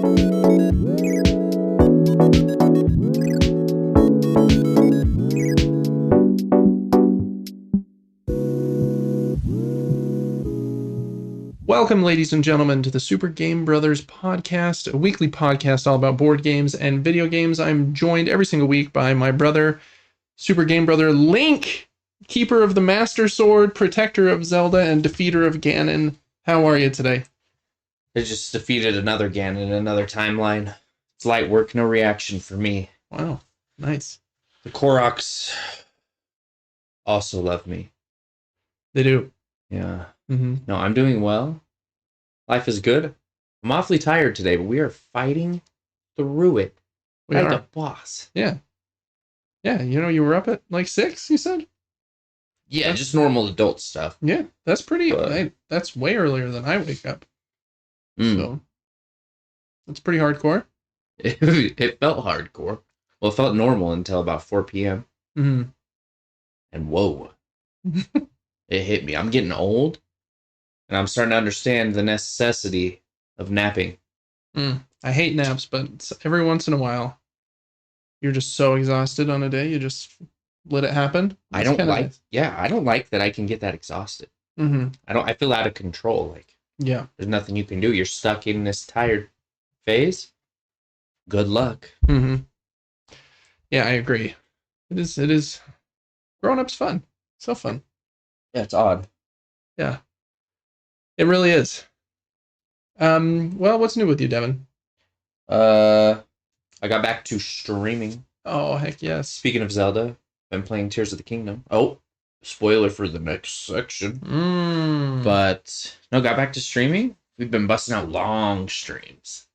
Welcome, ladies and gentlemen, to the Super Game Brothers podcast, a weekly podcast all about board games and video games. I'm joined every single week by my brother, Super Game Brother Link, keeper of the Master Sword, protector of Zelda, and defeater of Ganon. How are you today? I just defeated another Ganon in another timeline. It's light work, no reaction for me. Wow, nice. The Koroks also love me. They do. Yeah. Mm-hmm. No, I'm doing well. Life is good. I'm awfully tired today, but we are fighting through it. We like are. a boss. Yeah. Yeah, you were up at like 6, you said? Yeah, just normal adult stuff. Yeah, that's pretty. That's way earlier than I wake up. So that's pretty hardcore. It felt hardcore. Well, it felt normal until about 4 p.m. Mm-hmm. And whoa. It hit me. I'm getting old. And I'm starting to understand the necessity of napping. I hate naps, but every once in a while, you're just so exhausted on a day, you just let it happen. I don't like that I can get that exhausted. Mm-hmm. I feel out of control. Like, yeah, there's nothing you can do. You're stuck in this tired phase. Good luck. Mm-hmm. Yeah, I agree. It is. Growing up's fun. So fun. Yeah, it's odd. Yeah. It really is. Well, what's new with you, Devin? I got back to streaming. Oh, heck yes. Speaking of Zelda, been playing Tears of the Kingdom. Oh, spoiler for the next section. But no, got back to streaming. We've been busting out long streams.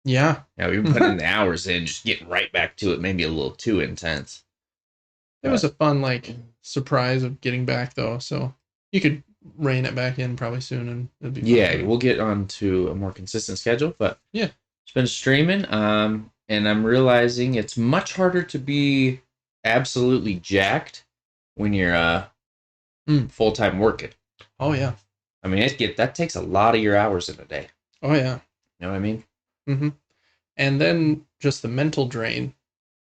Yeah. Yeah, we've been putting the hours in, just getting right back to it. Maybe a little too intense. It was a fun, surprise of getting back, though. So you could rein it back in probably soon, and it'd be fun. Yeah, we'll get on to a more consistent schedule. But yeah, it's been streaming. And I'm realizing it's much harder to be absolutely jacked when you're full-time working. Oh yeah. I mean, that takes a lot of your hours in a day. Oh yeah. You know what I mean? Mm-hmm. And then just the mental drain.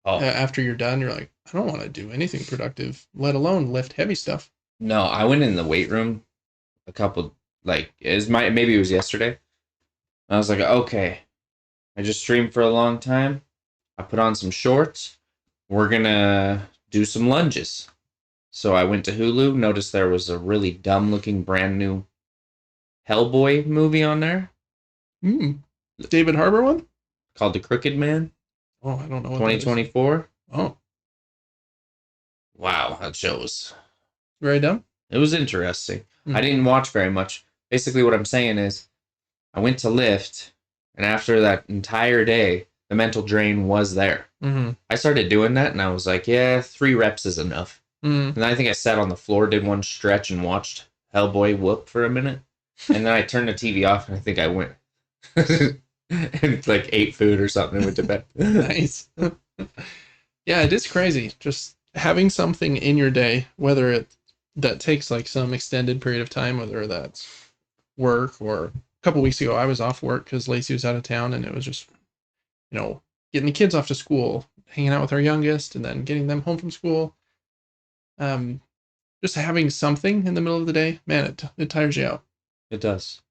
After you're done, you're like, I don't want to do anything productive, let alone lift heavy stuff. No, I went in the weight room maybe it was yesterday. I was like, okay, I just streamed for a long time. I put on some shorts. We're gonna do some lunges. So I went to Hulu, noticed there was a really dumb looking brand new Hellboy movie on there. David Harbour one? Called The Crooked Man. Oh, I don't know what 2024. Oh. Wow, that show was very dumb. It was interesting. I didn't watch very much. Basically what I'm saying is I went to lift, and after that entire day, the mental drain was there. I started doing that, and I was like, yeah, 3 reps is enough. And I think I sat on the floor, did one stretch, and watched Hellboy whoop for a minute. And then I turned the TV off, and I think I went and ate food or something and went to bed. Nice. Yeah, it is crazy. Just having something in your day, whether that takes some extended period of time, whether that's work or a couple weeks ago, I was off work because Lacey was out of town, and it was just, getting the kids off to school, hanging out with our youngest, and then getting them home from school. Just having something in the middle of the day, man, it tires you out. It does.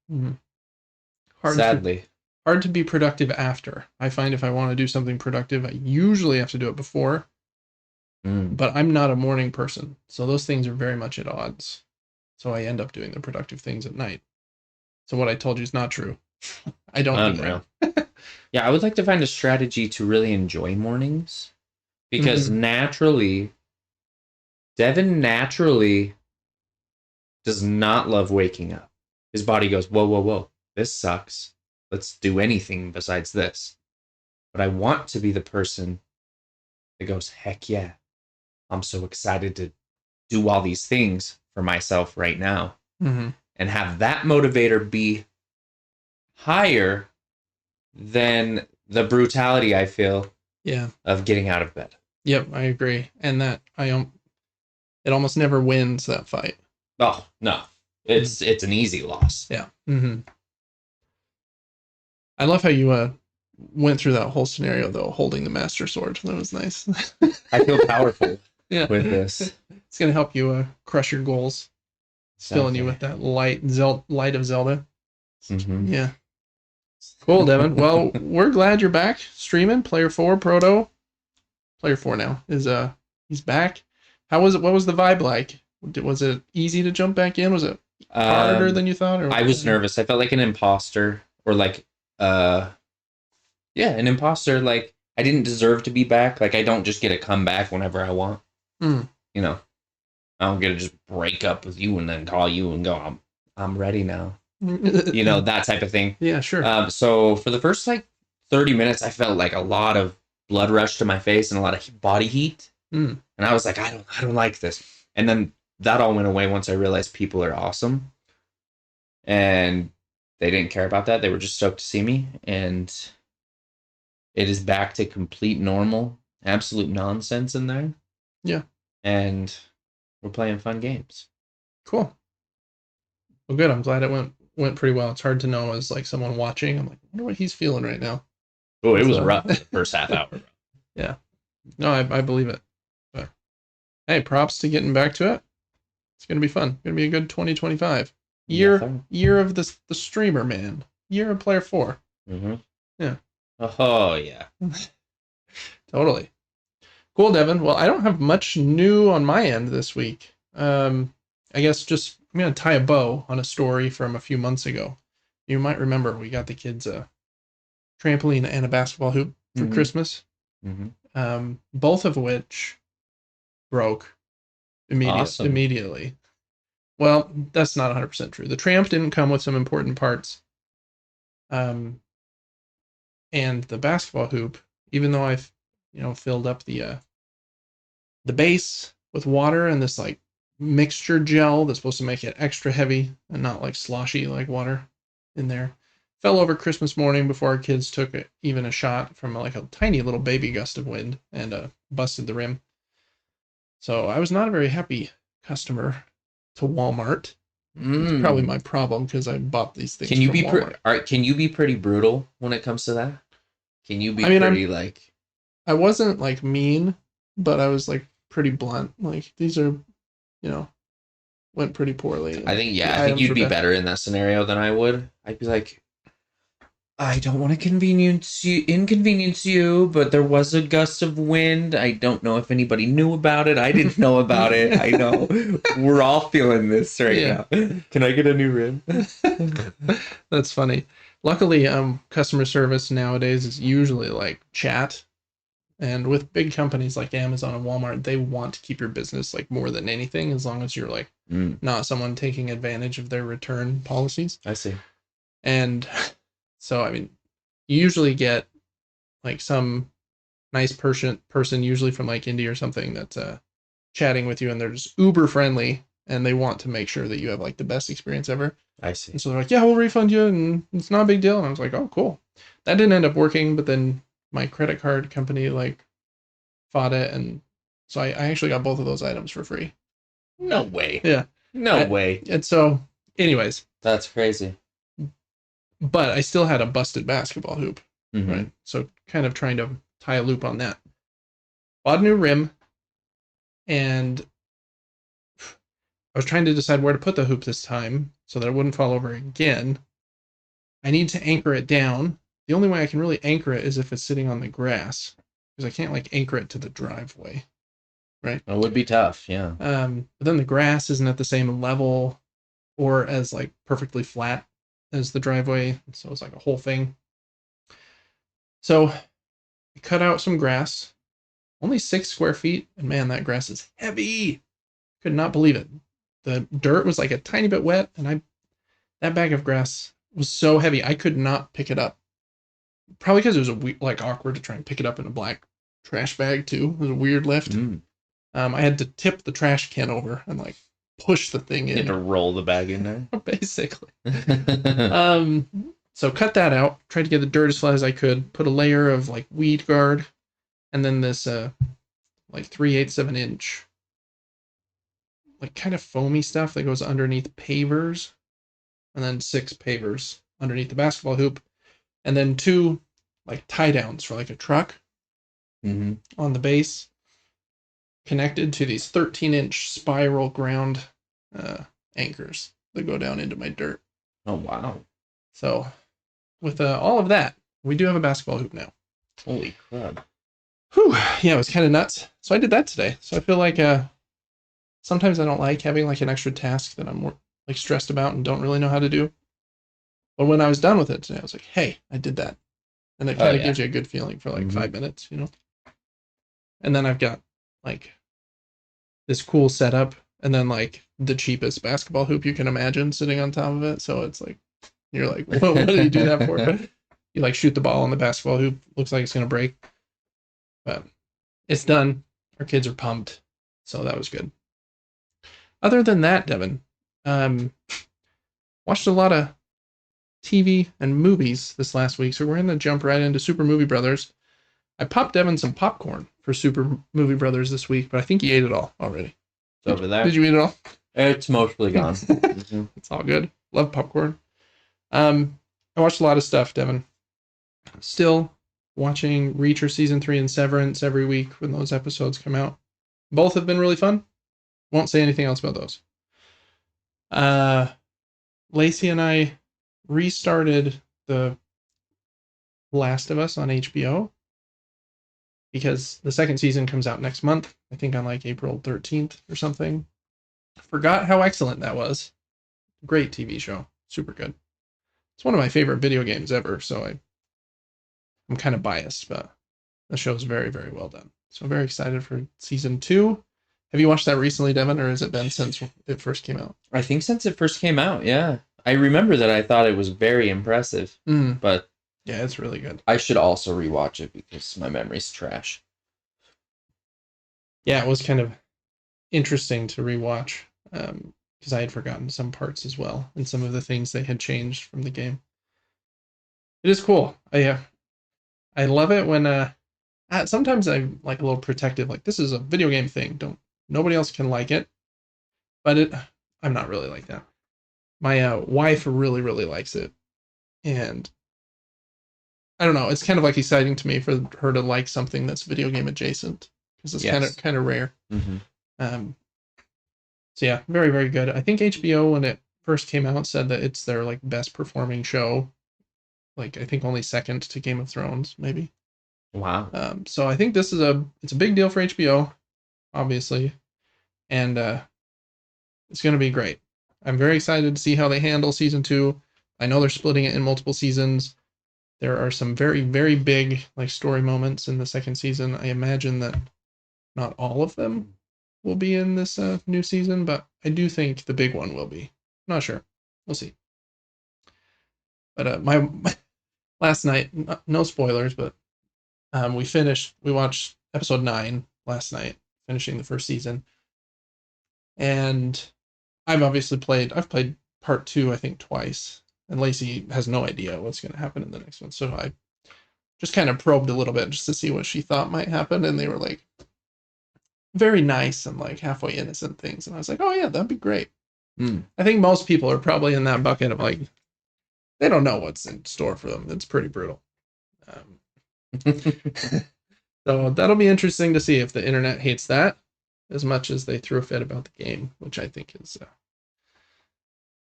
Sadly. Hard to be productive after. I find if I want to do something productive, I usually have to do it before. But I'm not a morning person, so those things are very much at odds. So I end up doing the productive things at night. So what I told you is not true. I don't do that. Yeah, I would like to find a strategy to really enjoy mornings. Because Devin naturally does not love waking up. His body goes, whoa, whoa, whoa, this sucks. Let's do anything besides this. But I want to be the person that goes, heck yeah. I'm so excited to do all these things for myself right now. And have that motivator be higher than the brutality I feel of getting out of bed. Yep, I agree. And that it almost never wins that fight. Oh, no. It's an easy loss. Yeah. I love how you went through that whole scenario though, holding the master sword. That was nice. I feel powerful Yeah, with this. it's gonna help you crush your goals. Filling you with that light of Zelda. Mm-hmm. Yeah. Cool, Devin. Well, we're glad you're back streaming. Player 4 Proto. Player 4 now is he's back. How was it? What was the vibe like? Was it easy to jump back in? Was it harder than you thought? Or I was nervous. I felt like an imposter, or like an imposter. Like I didn't deserve to be back. Like I don't just get to come back whenever I want. Mm. You know, I don't get to just break up with you and then call you and go, I'm ready now. You know, that type of thing. Yeah, sure. So for the first like 30 minutes, I felt like a lot of blood rush to my face and a lot of body heat. Mm. And I was like, I don't like this. And then that all went away once I realized people are awesome. And they didn't care about that. They were just stoked to see me. And it is back to complete normal, absolute nonsense in there. Yeah. And we're playing fun games. Cool. Well, good. I'm glad it went pretty well. It's hard to know as like someone watching. I'm like, I wonder what he's feeling right now. Oh, it was rough the first half hour. Yeah. No, I believe it. But hey, props to getting back to it. It's gonna be fun. Gonna be a good 2025 year of the streamer, man. Year of Player 4. Mm-hmm. Yeah. Oh yeah. Totally. Cool, Devin. Well, I don't have much new on my end this week. I guess just I'm gonna tie a bow on a story from a few months ago. You might remember we got the kids a trampoline and a basketball hoop for Christmas. Mm-hmm. Both of which broke immediately. Well, that's not 100% true. The tramp didn't come with some important parts. And the basketball hoop, even though I've filled up the base with water and this like mixture gel that's supposed to make it extra heavy and not like sloshy like water in there, fell over Christmas morning before our kids took even a shot from like a tiny little baby gust of wind and busted the rim. So I was not a very happy customer to Walmart. It's probably my problem because I bought these things. Can you from be Walmart. Can you be pretty brutal when it comes to that? Can you be like? I wasn't like mean, but I was like pretty blunt. Like these are, went pretty poorly. I think you'd be better in that scenario than I would. I'd be like, I don't want to inconvenience you, but there was a gust of wind. I don't know if anybody knew about it. I didn't know about it. I know. We're all feeling this right now. Can I get a new rim? That's funny. Luckily, customer service nowadays is usually like chat. And with big companies like Amazon and Walmart, they want to keep your business like more than anything, as long as you're like not someone taking advantage of their return policies. I see. And so, I mean, you usually get like some nice person, usually from like India or something, that's chatting with you, and they're just uber friendly, and they want to make sure that you have like the best experience ever. I see. And so they're like, yeah, we'll refund you, and it's not a big deal. And I was like, oh, cool. That didn't end up working, but then my credit card company like fought it, and so I actually got both of those items for free. No way. Yeah. No way. And so, anyways. That's crazy. But I still had a busted basketball hoop, right? So kind of trying to tie a loop on that. Bought a new rim, and I was trying to decide where to put the hoop this time so that it wouldn't fall over again. I need to anchor it down. The only way I can really anchor it is if it's sitting on the grass, because I can't like anchor it to the driveway, right? It would be tough, yeah. But then the grass isn't at the same level or as like perfectly flat as the driveway, so it's like a whole thing. So I cut out some grass, only 6 square feet, and man, that grass is heavy. Could not believe it. The dirt was like a tiny bit wet, and that bag of grass was so heavy I could not pick it up. Probably because it was like awkward to try and pick it up in a black trash bag too. It was a weird lift. I had to tip the trash can over and like push the thing in. You had to roll the bag in there. Basically. So cut that out. Tried to get the dirt as flat as I could. Put a layer of like weed guard, and then this like 3/8 of an inch, like kind of foamy stuff that goes underneath pavers, and then 6 pavers underneath the basketball hoop, and then 2 like tie downs for like a truck on the base, connected to these 13-inch spiral ground anchors that go down into my dirt. Oh, wow. So with all of that, we do have a basketball hoop now. Holy crap. Whew. Yeah, it was kind of nuts. So I did that today. So I feel like sometimes I don't like having like an extra task that I'm more like stressed about and don't really know how to do. But when I was done with it today, I was like, hey, I did that. And it kind of gives you a good feeling for like 5 minutes, you know? And then I've got like this cool setup and then like the cheapest basketball hoop you can imagine sitting on top of it. So it's like, you're like, well, what do you do that for? You like shoot the ball on the basketball hoop. Looks like it's going to break. But it's done. Our kids are pumped. So that was good. Other than that, Devin, watched a lot of TV and movies this last week. So we're going to jump right into Super Movie Brothers. I popped Devin some popcorn for Super Movie Brothers this week, but I think he ate it all already. It's over there. Did you eat it all? It's mostly gone. It's all good. Love popcorn. I watched a lot of stuff, Devin. Still watching Reacher Season 3 and Severance every week when those episodes come out. Both have been really fun. Won't say anything else about those. Lacey and I restarted The Last of Us on HBO because the second season comes out next month. I think on like April 13th or something. Forgot how excellent that was. Great TV show. Super good. It's one of my favorite video games ever, so I'm kind of biased, but the show's very, very well done. So I'm very excited for season 2. Have you watched that recently, Devin, or has it been since it first came out? I think since it first came out, yeah. I remember that I thought it was very impressive, but yeah, it's really good. I should also rewatch it because my memory's trash. Yeah, it was kind of interesting to rewatch because I had forgotten some parts as well and some of the things they had changed from the game. It is cool. I love it when sometimes I'm like a little protective, like this is a video game thing. Nobody else can like it, but I'm not really like that. My wife really, really likes it, and I don't know. It's kind of like exciting to me for her to like something that's video game adjacent because it's kind of rare. So yeah, very, very good. I think HBO when it first came out said that it's their like best performing show. Like I think only second to Game of Thrones, maybe. Wow. So I think it's a big deal for HBO, obviously, and it's going to be great. I'm very excited to see how they handle season 2. I know they're splitting it in multiple seasons. There are some very, very big like story moments in the second season. I imagine that not all of them will be in this new season, but I do think the big one will be. Not sure. We'll see. But my last night, no spoilers, but we watched episode 9 last night, finishing the first season. And I've played part 2, I think twice. And Lacey has no idea what's going to happen in the next one. So I just kind of probed a little bit just to see what she thought might happen. And they were like very nice and like halfway innocent things. And I was like, oh yeah, that'd be great. I think most people are probably in that bucket of like, they don't know what's in store for them. It's pretty brutal. So that'll be interesting to see if the internet hates that as much as they threw a fit about the game, which I think is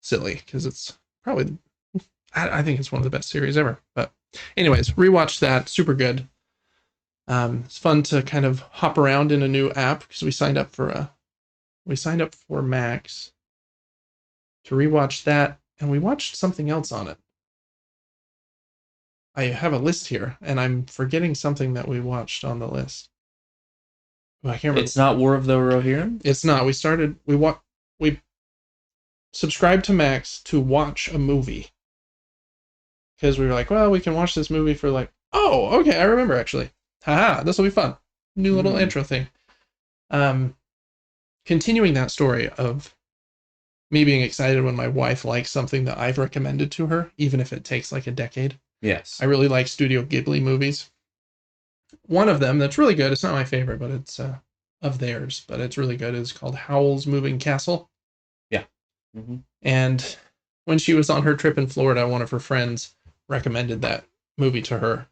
silly because it's probably, I think it's one of the best series ever. But anyways, rewatched that. Super good. It's fun to kind of hop around in a new app because we signed up for Max to rewatch that, and we watched something else on it. I have a list here, and I'm forgetting something that we watched on the list. Oh, I can't remember. It's not War of the Rohirrim? It's not. We subscribed to Max to watch a movie. Because we were like, well, we can watch this movie for like, oh, okay, I remember actually. Haha, this will be fun. New little intro thing. Continuing that story of me being excited when my wife likes something that I've recommended to her, even if it takes like a decade. Yes. I really like Studio Ghibli movies. One of them that's really good, it's not my favorite, but it's of theirs, but it's really good, is called Howl's Moving Castle. Yeah. And when she was on her trip in Florida, one of her friends recommended that movie to her.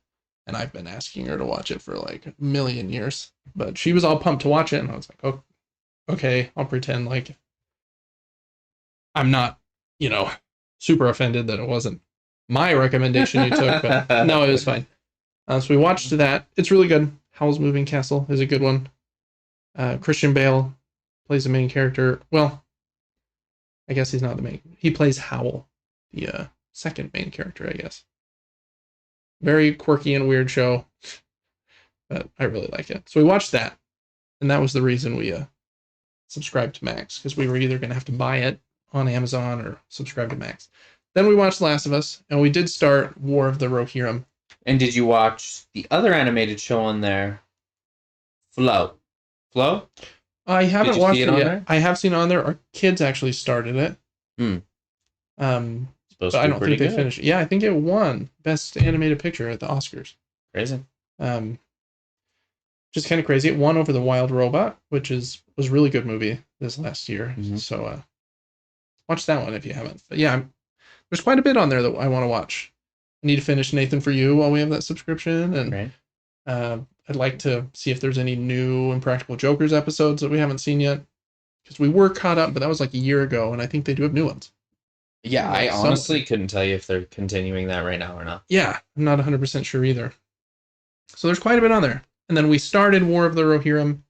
and I've been asking her to watch it for like a million years. But she was all pumped to watch it, and I was like, oh, okay, I'll pretend like I'm not, super offended that it wasn't my recommendation you took, but no, it was fine. So we watched that. It's really good. Howl's Moving Castle is a good one. Christian Bale plays the main character. Well, I guess he's not the main. He plays Howl, the second main character, I guess. Very quirky and weird show, but I really like it. So we watched that, and that was the reason we subscribed to Max, because we were either going to have to buy it on Amazon or subscribe to Max. Then we watched Last of Us, and we did start War of the Rohirrim. And did you watch the other animated show on there, Flow? Flow? I haven't watched it yet. There? I have seen it on there. Our kids actually started it. But I don't think they finished. Yeah, I think it won Best Animated Picture at the Oscars. Crazy. Just kind of crazy. It won over The Wild Robot, which was a really good movie this last year. Mm-hmm. So watch that one if you haven't. But yeah, there's quite a bit on there that I want to watch. I need to finish Nathan For You while we have that subscription, and I'd like to see if there's any new Impractical Jokers episodes that we haven't seen yet, because we were caught up, but that was like a year ago, and I think they do have new ones. Yeah, I honestly couldn't tell you if they're continuing that right now or not. Yeah, I'm not 100% sure either. So there's quite a bit on there. And then we started War of the Rohirrim,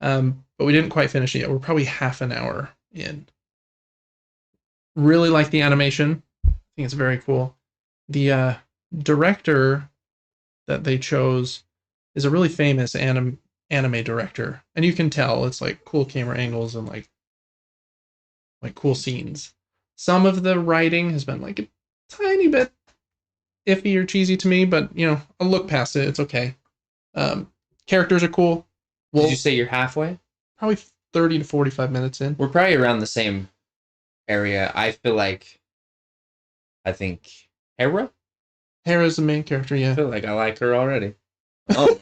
but we didn't quite finish it yet. We're probably half an hour in. Really like the animation. I think it's very cool. The director that they chose is a really famous anime director. And you can tell it's like cool camera angles and like cool scenes. Some of the writing has been like a tiny bit iffy or cheesy to me, but I'll look past it. It's okay. Characters are cool. Did you say you're halfway? Probably 30 to 45 minutes in. We're probably around the same area. I think Hera's the main character, yeah. I feel like I like her already. Oh.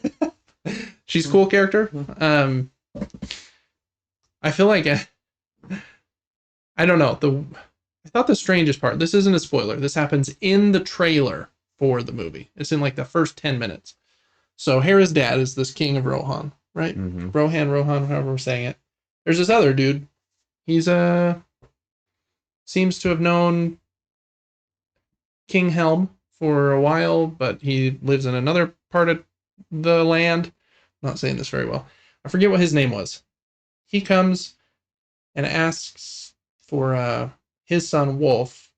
She's a cool character. I feel like I don't know. I thought the strangest part, this isn't a spoiler, this happens in the trailer for the movie. It's in like the first 10 minutes. So Hera's dad is this king of Rohan, right? Mm-hmm. Rohan, however we're saying it. There's this other dude. He's seems to have known King Helm for a while, but he lives in another part of the land. I'm not saying this very well. I forget what his name was. He comes and asks for his son Wolf,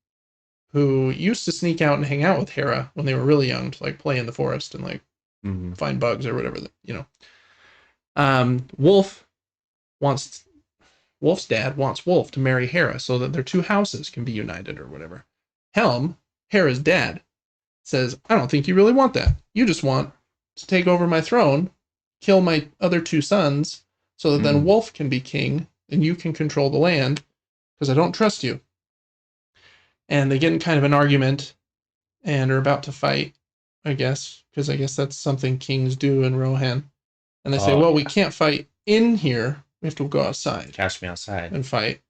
who used to sneak out and hang out with Hera when they were really young, to like play in the forest and like find bugs or whatever, Wolf's dad wants Wolf to marry Hera so that their two houses can be united or whatever. Helm, Hera's dad, says, I don't think you really want that. You just want to take over my throne, kill my other two sons, so that then Wolf can be king and you can control the land, because I don't trust you. And they get in kind of an argument and are about to fight, I guess, because I guess that's something kings do in Rohan. And they say, well, we can't fight in here. We have to go outside. Catch me outside. And fight.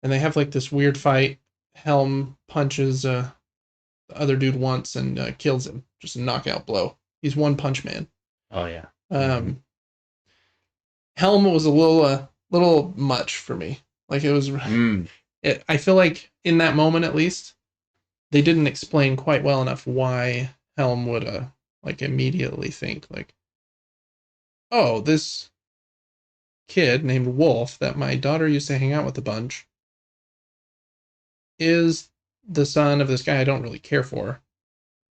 And they have like this weird fight. Helm punches the other dude once and kills him. Just a knockout blow. He's One Punch Man. Oh, yeah. Helm was a little much for me. Like it was... I feel like in that moment, at least, they didn't explain quite well enough why Helm would immediately think like, oh, this kid named Wolf that my daughter used to hang out with a bunch is the son of this guy I don't really care for,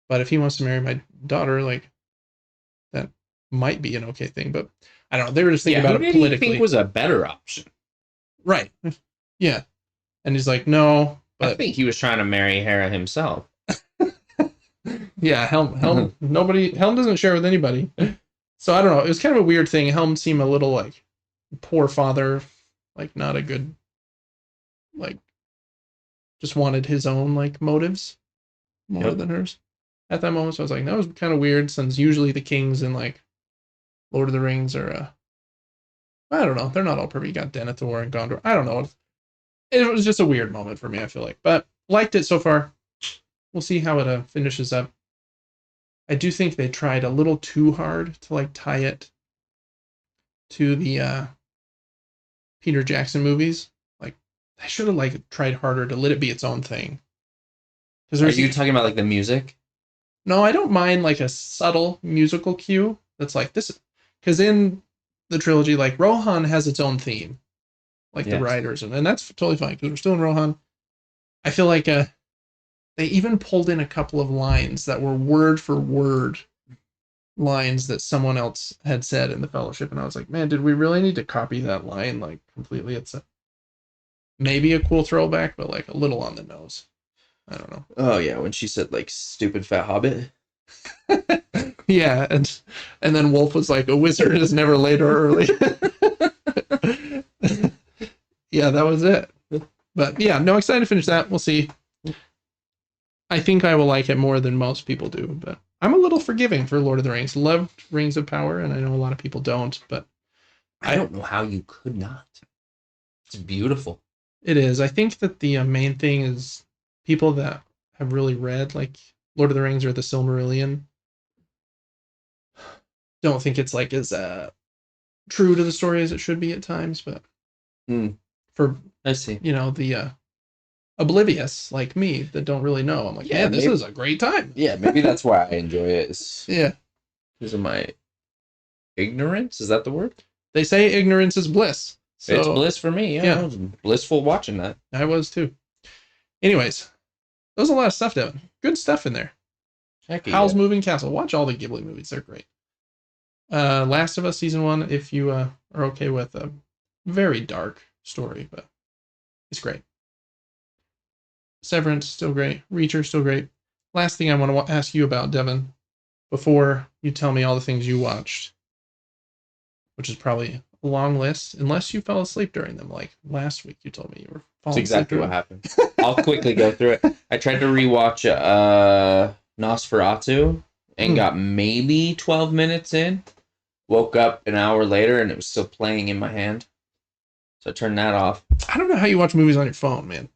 but if he wants to marry my daughter, like, that might be an okay thing. But I don't know. They were just thinking about it politically. Who did he think was a better option? Right. Yeah. And he's like, no. But I think he was trying to marry Hera himself. Yeah, Helm doesn't share with anybody. So I don't know. It was kind of a weird thing. Helm seemed a little like poor father, like not a good, like just wanted his own like motives more than hers at that moment. So I was like, that was kind of weird, since usually the kings in like Lord of the Rings are, I don't know. They're not all perfect. You got Denethor and Gondor. I don't know. It was just a weird moment for me, I feel like. But liked it so far. We'll see how it finishes up. I do think they tried a little too hard to like tie it to the Peter Jackson movies. Like I should have like tried harder to let it be its own thing. Because Are you talking about like the music? no, I don't mind like a subtle musical cue that's like this, because in the trilogy, like Rohan has its own theme, like the Yes. writers, and that's totally fine because we're still in Rohan. I feel like they even pulled in a couple of lines that were word for word lines that someone else had said in the Fellowship, and I was like, man, did we really need to copy that line like completely? It's maybe a cool throwback, but like a little on the nose. I don't know. Oh yeah, when she said like stupid fat hobbit. Yeah, and then Wolf was like, a wizard is never late or early. Yeah, that was it. But yeah, no, excited to finish that. We'll see. I think I will like it more than most people do, but I'm a little forgiving for Lord of the Rings. Loved Rings of Power, and I know a lot of people don't, but I don't know how you could not. It's beautiful. it is. I think that the main thing is people that have really read like Lord of the Rings or the Silmarillion don't think it's like as true to the story as it should be at times, but for I see. the oblivious like me that don't really know, I'm like, Yeah, man, this is a great time. Yeah, maybe that's why I enjoy it. Is Yeah, because of my ignorance. Is that the word? they say ignorance is bliss. So It's bliss for me. Yeah, I was blissful watching that. I was too. Anyways, there was a lot of stuff, Devin. Good stuff in there. Heck yeah. Howl's Moving Castle. Watch all the Ghibli movies. They're great. Last of Us Season 1, if you are okay with a very dark story, but it's great. Severance, still great. Reacher, still great. Last thing I want to ask you about, Devin, before you tell me all the things you watched, which is probably a long list, unless you fell asleep during them, like last week you told me you were falling That's exactly asleep. what happened. I'll quickly go through it. I tried to rewatch Nosferatu and got maybe 12 minutes in. Woke up an hour later and it was still playing in my hand. So I turned that off. I don't know how you watch movies on your phone, man.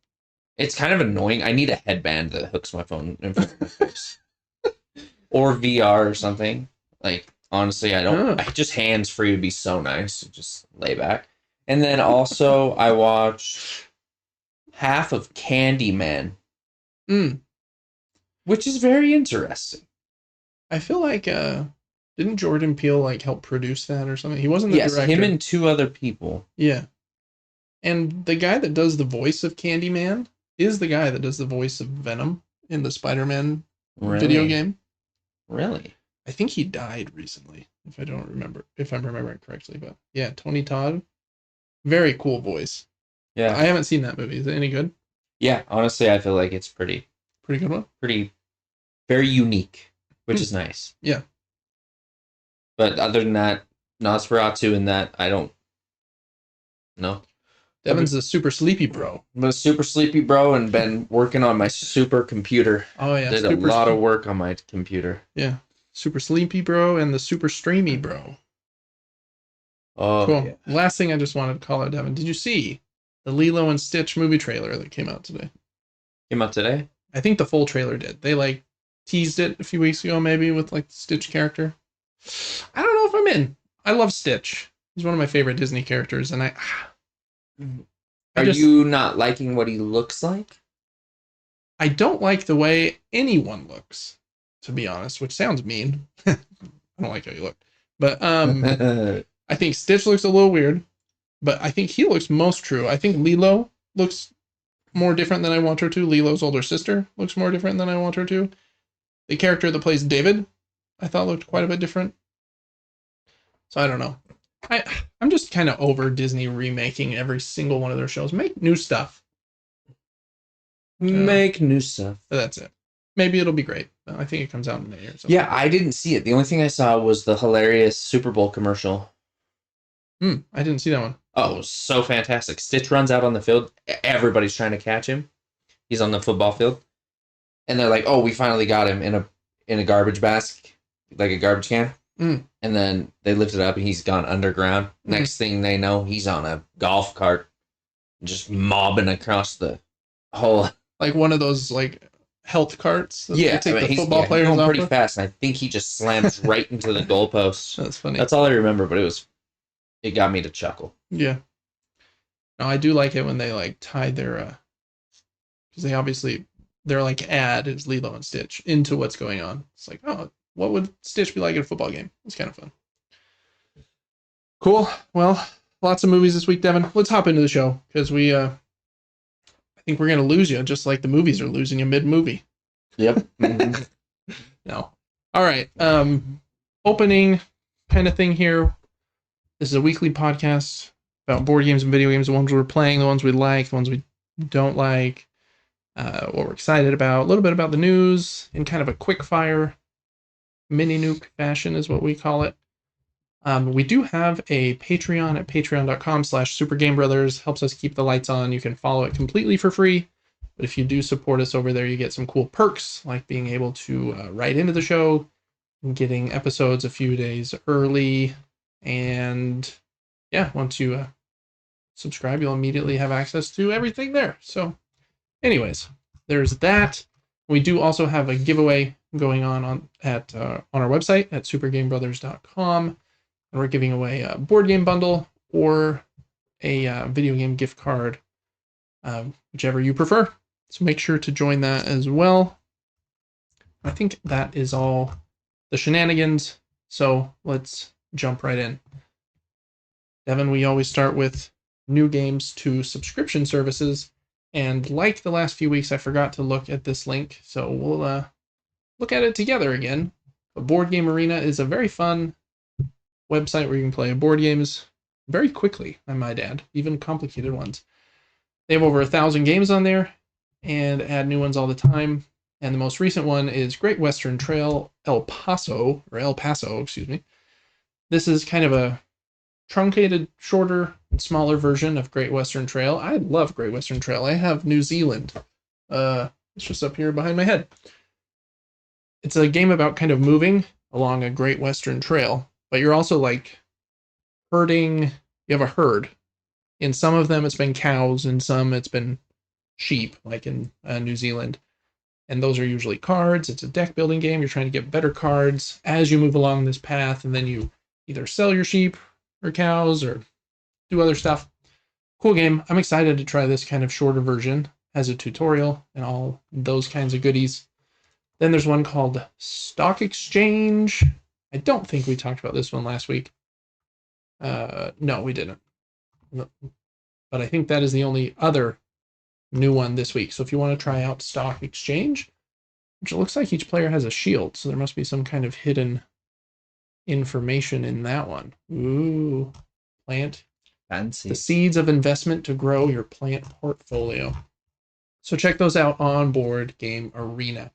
It's kind of annoying. I need a headband that hooks my phone in front of my face. Or VR or something. Like, honestly, I don't... Just hands-free would be so nice. Just lay back. And then also, I watched half of Candyman. Which is very interesting. I feel like, didn't Jordan Peele, like, help produce that or something? He wasn't the director. Yes, him and two other people. Yeah. And the guy that does the voice of Candyman is the guy that does the voice of Venom in the Spider-Man video game. Really? I think he died recently, if I'm remembering correctly. But yeah, Tony Todd. Very cool voice. Yeah. I haven't seen that movie. Is it any good? Yeah, honestly, I feel like it's pretty good one. Very unique, which is nice. Yeah. But other than that, Nosferatu and that, I don't know. Devin's a super sleepy bro. I'm a super sleepy bro and been working on my super computer. Oh yeah. Did a lot of work on my computer. Yeah. Super sleepy bro and the super streamy bro. Oh, cool. yeah. Last thing I just wanted to call out, Devin. Did you see the Lilo and Stitch movie trailer that came out today? Came out today? I think the full trailer did. They like teased it a few weeks ago, maybe with like the Stitch character. I don't know if I'm in. I love Stitch. He's one of my favorite Disney characters, and Are you not liking what he looks like? I don't like the way anyone looks, to be honest, which sounds mean. I don't like how you look. But I think Stitch looks a little weird, but I think he looks most true. I think Lilo looks more different than I want her to. Lilo's older sister looks more different than I want her to. The character that plays David, I thought looked quite a bit different. So I don't know. I'm just kind of over Disney remaking every single one of their shows. Make new stuff. Make new stuff. That's it. Maybe it'll be great. I think it comes out in May or something. Yeah, I didn't see it. The only thing I saw was the hilarious Super Bowl commercial. I didn't see that one. Oh, it was so fantastic. Stitch runs out on the field. Everybody's trying to catch him. He's on the football field. And they're like, oh, we finally got him in a garbage basket, like a garbage can. And then they lift it up and he's gone underground. Next thing they know, he's on a golf cart just mobbing across the whole. Like one of those like health carts that Yeah, they take I mean, the football he's players going off pretty of. fast, and I think he just slams right into the goalpost. That's funny. That's all I remember, but it got me to chuckle. Yeah. No, I do like it when they like tie their because they obviously their like ad is Lilo and Stitch into what's going on. It's like, oh, what would Stitch be like at a football game? It's kind of fun. Cool. Well, lots of movies this week, Devin. Let's hop into the show because I think we're gonna lose you just like the movies are losing you mid-movie. Yep. No. All right. Opening kind of thing here. This is a weekly podcast about board games and video games, the ones we're playing, the ones we like, the ones we don't like, what we're excited about, a little bit about the news in kind of a quick fire Mini-Nuke fashion is what we call it. We do have a Patreon at patreon.com/supergamebrothers. Helps us keep the lights on. You can follow it completely for free. But if you do support us over there, you get some cool perks, like being able to write into the show, and getting episodes a few days early. And yeah, once you subscribe, you'll immediately have access to everything there. So anyways, there's that. We do also have a giveaway going on our website at supergamebrothers.com. And we're giving away a board game bundle or a video game gift card, whichever you prefer. So make sure to join that as well. I think that is all the shenanigans. So let's jump right in. Devin, we always start with new games to subscription services. And like the last few weeks, I forgot to look at this link. So we'll look at it together again. A Board Game Arena is a very fun website where you can play board games very quickly, I might add, even complicated ones. They have over 1,000 games on there and add new ones all the time. And the most recent one is Great Western Trail El Paso, excuse me. This is kind of a truncated, shorter, and smaller version of Great Western Trail. I love Great Western Trail. I have New Zealand. It's just up here behind my head. It's a game about kind of moving along a Great Western Trail, but you're also like herding. You have a herd. In some of them, it's been cows. In some, it's been sheep, like in New Zealand. And those are usually cards. It's a deck building game. You're trying to get better cards as you move along this path, and then you either sell your sheep or cows or do other stuff. Cool game. I'm excited to try this kind of shorter version. Has a tutorial and all those kinds of goodies. Then there's one called Stock Exchange. I don't think we talked about this one last week. No, we didn't. But I think that is the only other new one this week. So if you want to try out Stock Exchange, which it looks like each player has a shield, so there must be some kind of hidden information in that one. Ooh, plant. Fancy. The seeds of investment to grow your plant portfolio. So check those out on Board Game Arena.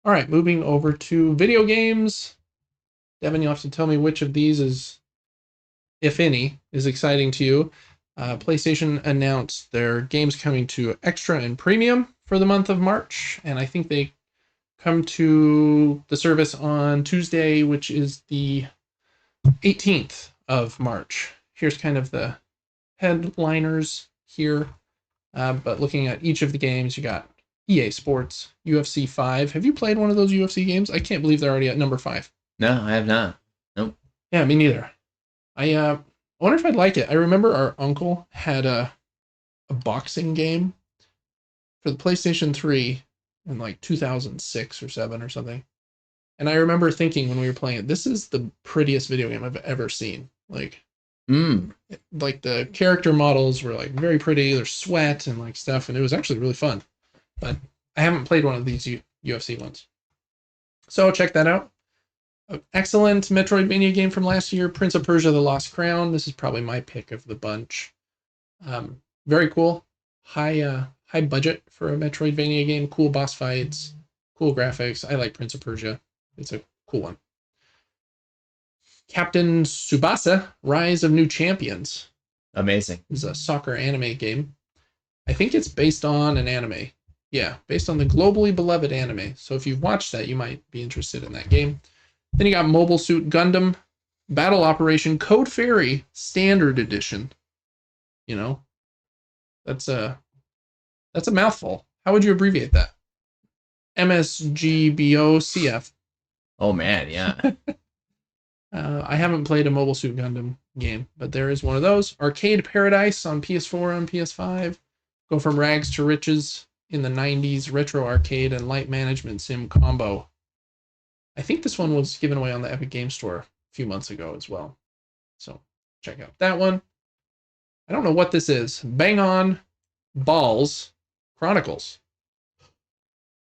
All right, moving over to video games. Devin, you'll have to tell me which of these is, if any, is exciting to you. PlayStation announced their games coming to Extra and Premium for the month of March, and I think they come to the service on Tuesday, which is the 18th of March. Here's kind of the headliners here, but looking at each of the games, you got EA Sports, UFC 5. Have you played one of those UFC games? I can't believe they're already at number 5. No, I have not. Nope. Yeah, me neither. I wonder if I'd like it. I remember our uncle had a boxing game for the PlayStation 3 in like 2006 or 7 or something. And I remember thinking when we were playing it, this is the prettiest video game I've ever seen. Like the character models were like very pretty. There's sweat and like stuff, and it was actually really fun. But I haven't played one of these UFC ones. So check that out. Excellent Metroidvania game from last year, Prince of Persia: The Lost Crown. This is probably my pick of the bunch. Very cool. High budget for a Metroidvania game. Cool boss fights. Cool graphics. I like Prince of Persia. It's a cool one. Captain Tsubasa: Rise of New Champions. Amazing. It's a soccer anime game. I think it's based on an anime. Yeah, based on the globally beloved anime. So if you've watched that, you might be interested in that game. Then you got Mobile Suit Gundam, Battle Operation Code Fairy Standard Edition. You know, that's a mouthful. How would you abbreviate that? MSGBOCF. Oh man, yeah. I haven't played a Mobile Suit Gundam game, but there is one of those. Arcade Paradise on PS4 and PS5. Go from rags to riches in the 90s retro arcade and light management sim combo. I think this one was given away on the Epic Game Store a few months ago as well. So check out that one. I don't know what this is. Bang On Balls Chronicles.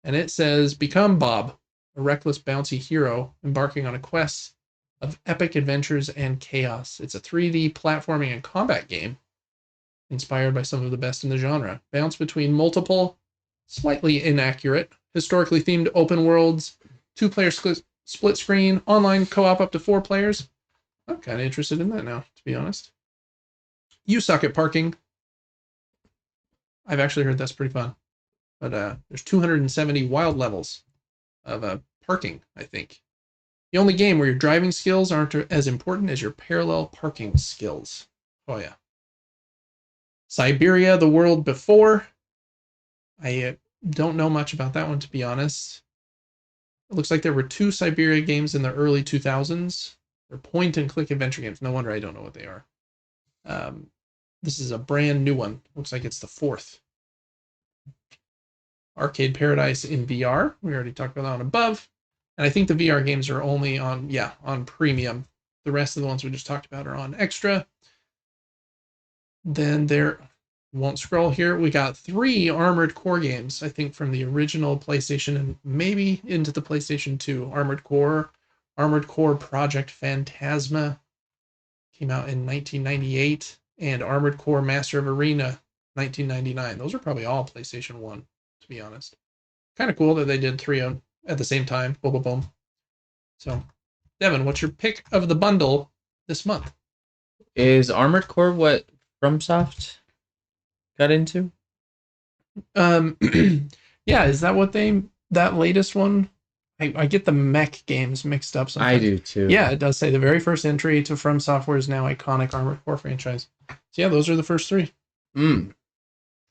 And it says, become Bob, a reckless, bouncy hero embarking on a quest of epic adventures and chaos. It's a 3D platforming and combat game inspired by some of the best in the genre. Bounce between multiple, slightly inaccurate, historically themed open worlds, two-player split screen, online co-op up to 4 players. I'm kind of interested in that now, to be honest. You suck at parking. I've actually heard that's pretty fun. But there's 270 wild levels of parking, I think. The only game where your driving skills aren't as important as your parallel parking skills. Oh, yeah. Siberia, The World Before. I don't know much about that one, to be honest. It looks like there were 2 Siberia games in the early 2000s. They're point-and-click adventure games. No wonder I don't know what they are. This is a brand new one. Looks like it's the 4th. Arcade Paradise in VR. We already talked about that one above. And I think the VR games are only on premium. The rest of the ones we just talked about are on extra. Then there, won't scroll here. We got 3 Armored Core games, I think, from the original PlayStation and maybe into the PlayStation 2. Armored Core Project Phantasma came out in 1998, and Armored Core Master of Arena 1999. Those are probably all PlayStation 1, to be honest. Kind of cool that they did 3 at the same time. Boom, boom, boom. So, Devin, what's your pick of the bundle this month? Is Armored Core what FromSoft got into? Yeah, is that what that latest one? I get the mech games mixed up sometimes. I do too. Yeah, it does say the very first entry to From Software's now iconic Armored Core franchise. So yeah, those are the first 3.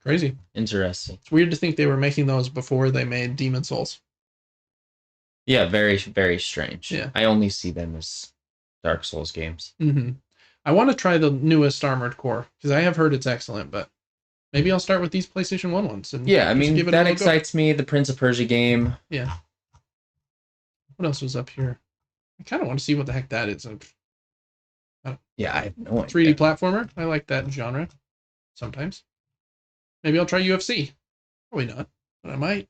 Crazy. Interesting. It's weird to think they were making those before they made Demon Souls. Yeah, very, very strange. Yeah. I only see them as Dark Souls games. Mm-hmm. I want to try the newest Armored Core, because I have heard it's excellent, but maybe I'll start with these PlayStation 1 ones. And yeah, I mean, that excites me. The Prince of Persia game. Yeah. What else was up here? I kind of want to see what the heck that is. Yeah, I have no idea. 3D platformer. I like that genre sometimes. Maybe I'll try UFC. Probably not, but I might.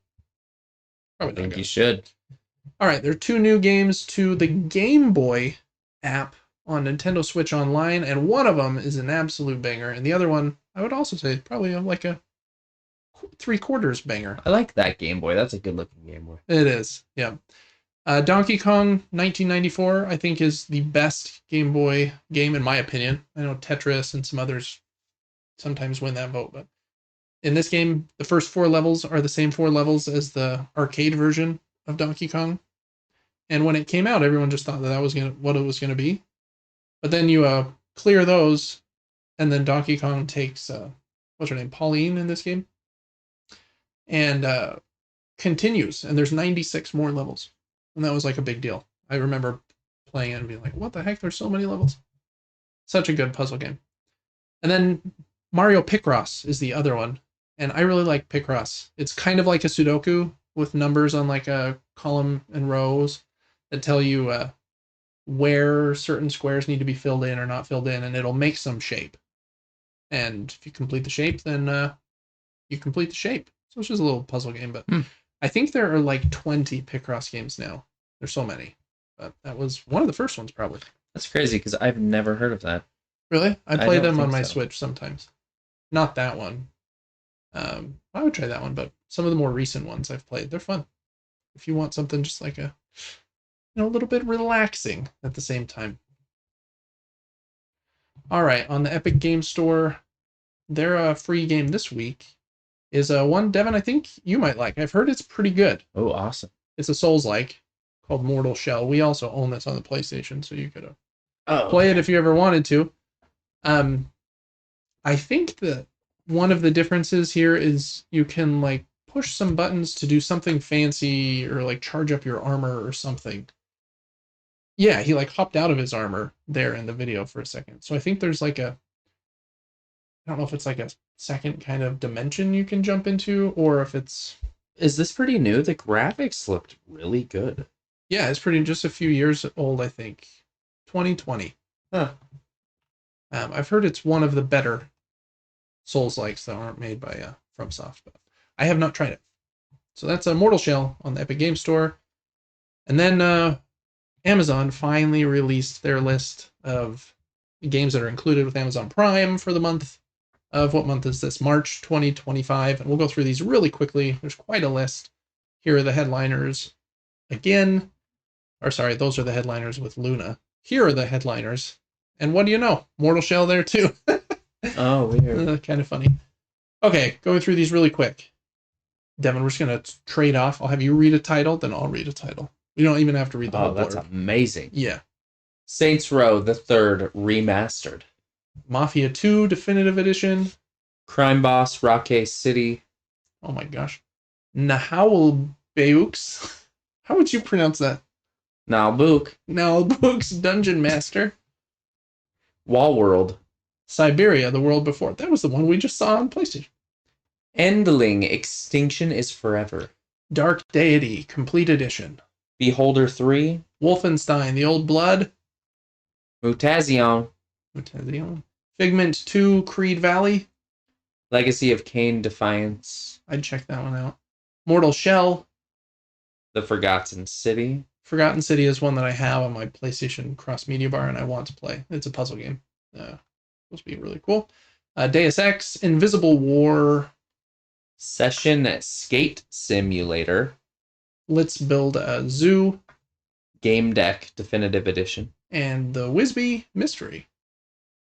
Probably not. I think you should. All right, there are 2 new games to the Game Boy app on Nintendo Switch Online, and one of them is an absolute banger, and the other one, I would also say, probably like a 3/4 banger. I like that Game Boy. That's a good-looking Game Boy. It is, yeah. Donkey Kong 1994, I think, is the best Game Boy game, in my opinion. I know Tetris and some others sometimes win that vote, but in this game, the first 4 levels are the same 4 levels as the arcade version of Donkey Kong. And when it came out, everyone just thought that was what it was going to be. But then you clear those, and then Donkey Kong takes, what's her name, Pauline in this game, and continues. And there's 96 more levels. And that was like a big deal. I remember playing it and being like, what the heck? There's so many levels. Such a good puzzle game. And then Mario Picross is the other one. And I really like Picross. It's kind of like a Sudoku with numbers on like a column and rows that tell you where certain squares need to be filled in or not filled in, and it'll make some shape. And if you complete the shape, then you complete the shape. So it's just a little puzzle game, but I think there are like 20 Picross games now. There's so many. But that was one of the first ones, probably. That's crazy, because I've never heard of that. Really? I play them on my Switch sometimes. Not that one. I would try that one, but some of the more recent ones I've played, they're fun. If you want something just like a little bit relaxing at the same time. All right, on the Epic Game Store, their free game this week is one, Devin, I think you might like. I've heard it's pretty good. Oh, awesome. It's a Souls-like called Mortal Shell. We also own this on the PlayStation, so you could play it if you ever wanted to. I think that one of the differences here is you can like push some buttons to do something fancy or like charge up your armor or something. Yeah, he like hopped out of his armor there in the video for a second. So I think there's like a, I don't know if it's like a second kind of dimension you can jump into, or if it's. Is this pretty new? The graphics looked really good. Yeah, it's pretty, just a few years old, I think. 2020. Huh. I've heard it's one of the better Souls-likes that aren't made by FromSoft, but I have not tried it. So that's a Mortal Shell on the Epic Game Store. And then Amazon finally released their list of games that are included with Amazon Prime for the month of, what month is this? March 2025. And we'll go through these really quickly. There's quite a list. Here are the headliners again. Or sorry, those are the headliners with Luna. Here are the headliners. And what do you know? Mortal Shell there too. Oh, weird. Kind of funny. Okay, going through these really quick. Devin, we're just going to trade off. I'll have you read a title, then I'll read a title. You don't even have to read the whole that's blurb. amazing. Yeah. Saints Row the Third Remastered. Mafia 2 Definitive Edition. Crime Boss Rockay City. Oh my gosh. Nahowl Beux. How would you pronounce that? Nalbook. Nalbook's Dungeon Master. Wall World. Siberia, The World Before. That was the one we just saw on PlayStation. Endling Extinction is Forever. Dark Deity Complete Edition. Beholder 3. Wolfenstein, The Old Blood. Mutazion. Figment 2 Creed Valley. Legacy of Kain Defiance. I'd check that one out. Mortal Shell. The Forgotten City. Forgotten City is one that I have on my PlayStation Cross Media Bar and I want to play. It's a puzzle game. Supposed to be really cool. Deus Ex, Invisible War. Session Skate Simulator. Let's Build a Zoo. Game Deck Definitive Edition. And the Wisby Mystery.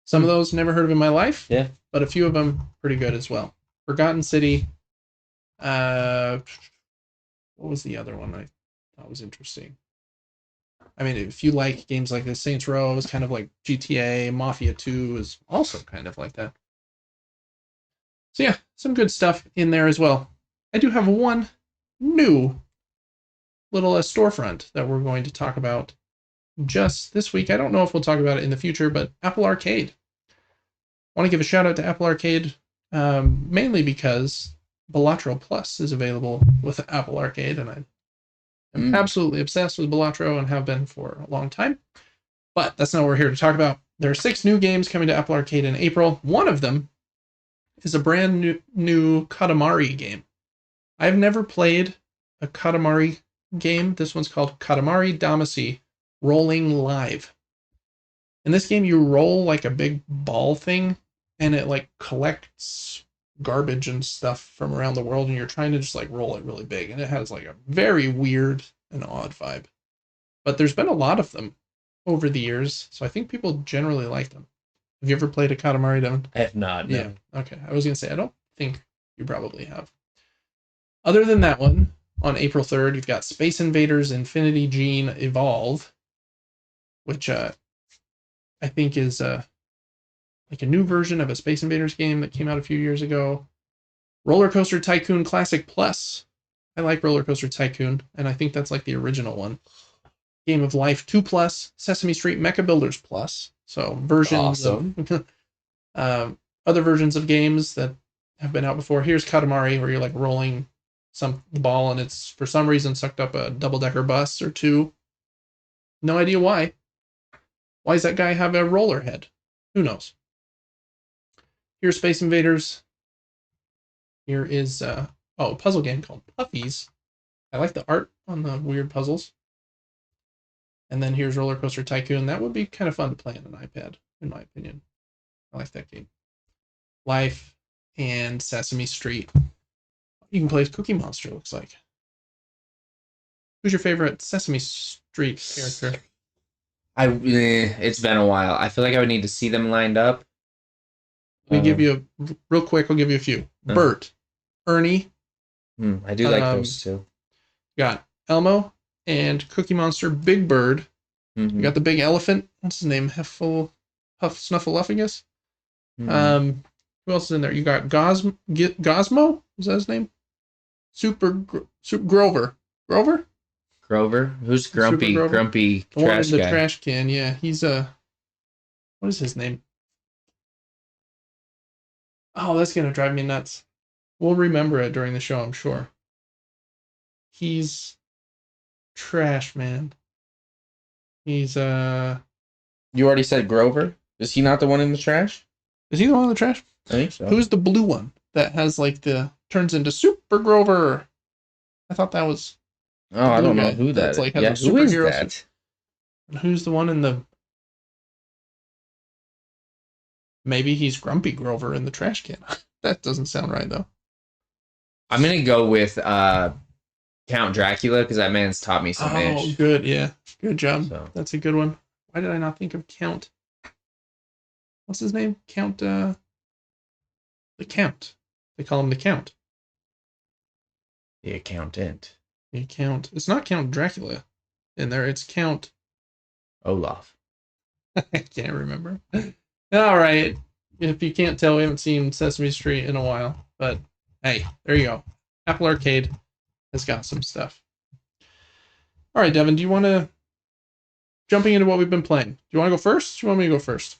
Some of those never heard of in my life. Yeah. But a few of them pretty good as well. Forgotten City. What was the other one I thought was interesting? I mean, if you like games like this, Saints Row is kind of like GTA. Mafia 2 is also kind of like that. So yeah, some good stuff in there as well. I do have one new little storefront that we're going to talk about just this week. I don't know if we'll talk about it in the future, but Apple Arcade. I want to give a shout out to Apple Arcade, mainly because Balatro Plus is available with Apple Arcade, and I'm absolutely obsessed with Balatro and have been for a long time. But that's not what we're here to talk about. There are 6 new games coming to Apple Arcade in April. One of them is a brand new Katamari game. I've never played a Katamari game. This one's called Katamari Damacy Rolling Live. In this game, you roll like a big ball thing, and it like collects garbage and stuff from around the world, and you're trying to just like roll it really big, and it has like a very weird and odd vibe. But there's been a lot of them over the years, so I think people generally like them. Have you ever played a Katamari, Devin? I have not. No. Yeah. Okay. I was gonna say I don't think you probably have. Other than that one, on April 3rd, you've got Space Invaders Infinity Gene Evolve, which I think is like a new version of a Space Invaders game that came out a few years ago. Roller Coaster Tycoon Classic Plus. I like Roller Coaster Tycoon, and I think that's like the original one. Game of Life 2 Plus, Sesame Street Mecha Builders Plus. So versions of other versions of games that have been out before. Here's Katamari, where you're like rolling the ball, and it's for some reason sucked up a double-decker bus or two. No idea why. Why does that guy have a roller head? Who knows? Here's Space Invaders. Here is a puzzle game called Puffies. I like the art on the weird puzzles. And then here's Roller Coaster Tycoon. That would be kind of fun to play on an iPad, in my opinion. I like that game. Life and Sesame Street. You can play as Cookie Monster, looks like. Who's your favorite Sesame Street character? It's been a while. I feel like I would need to see them lined up. Let me give you real quick. I'll give you a few. Bert, Ernie. I do like those two. Got Elmo and Cookie Monster Big Bird. Mm-hmm. You got the big elephant. What's his name? Huff Snuffleupagus. Mm-hmm. Who else is in there? You got Gosmo. Is that his name? Super Grover. Grover? Grover? Who's Super grumpy, Grover? grumpy The one trash in the guy? trash can, yeah. He's what is his name? Oh, that's gonna drive me nuts. We'll remember it during the show, I'm sure. He's trash, man. He's You already said Grover? Is he not the one in the trash? is he the one in the trash? I think so. Who's the blue one that has like the turns into Super Grover? I thought that was Oh, I don't know who that that's is. like has Yeah, a who is superhero that? suit. And who's the one in the maybe he's Grumpy Grover in the trash can. That doesn't sound right though. I'm gonna go with Count Dracula because that man's taught me some Oh, ish. good, yeah. Good job. So. That's a good one. Why did I not think of Count? What's his name? Count the Count. They call him the Count. The accountant. The Count. It's not Count Dracula in there, it's Count Olaf. I can't remember. All right. If you can't tell, we haven't seen Sesame Street in a while. But hey, there you go. Apple Arcade has got some stuff. All right, Devin, do you want to jumping into what we've been playing? Do you want to go first? Do you want me to go first?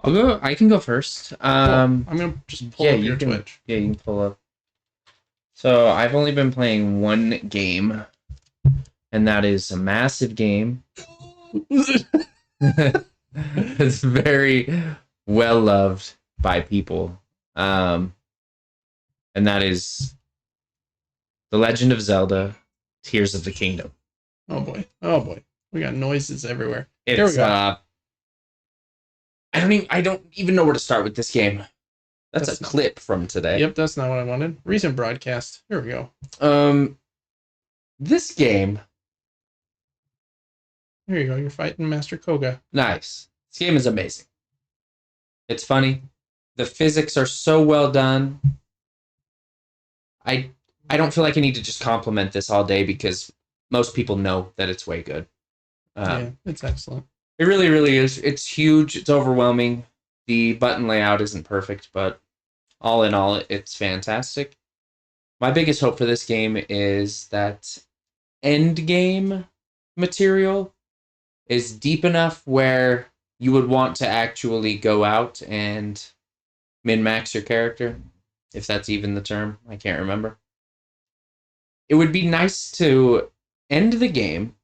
I'll go. I can go first. I'm gonna just pull up your Twitch. Yeah, you can pull up. So I've only been playing one game, and that is a massive game. It's very well loved by people, and that is The Legend of Zelda: Tears of the Kingdom. Oh boy! Oh boy! We got noises everywhere. It's, Here we go. I don't even know where to start with this game. That's a clip from today. Yep, that's not what I wanted. Recent broadcast. Here we go. This game. Here you go. You're fighting Master Koga. Nice. This game is amazing. It's funny. The physics are so well done. I don't feel like I need to just compliment this all day because most people know that it's way good. Yeah, it's excellent. It really, really is. It's huge. It's overwhelming. The button layout isn't perfect, but all in all, it's fantastic. My biggest hope for this game is that end game material is deep enough where you would want to actually go out and min-max your character, if that's even the term. I can't remember. It would be nice to end the game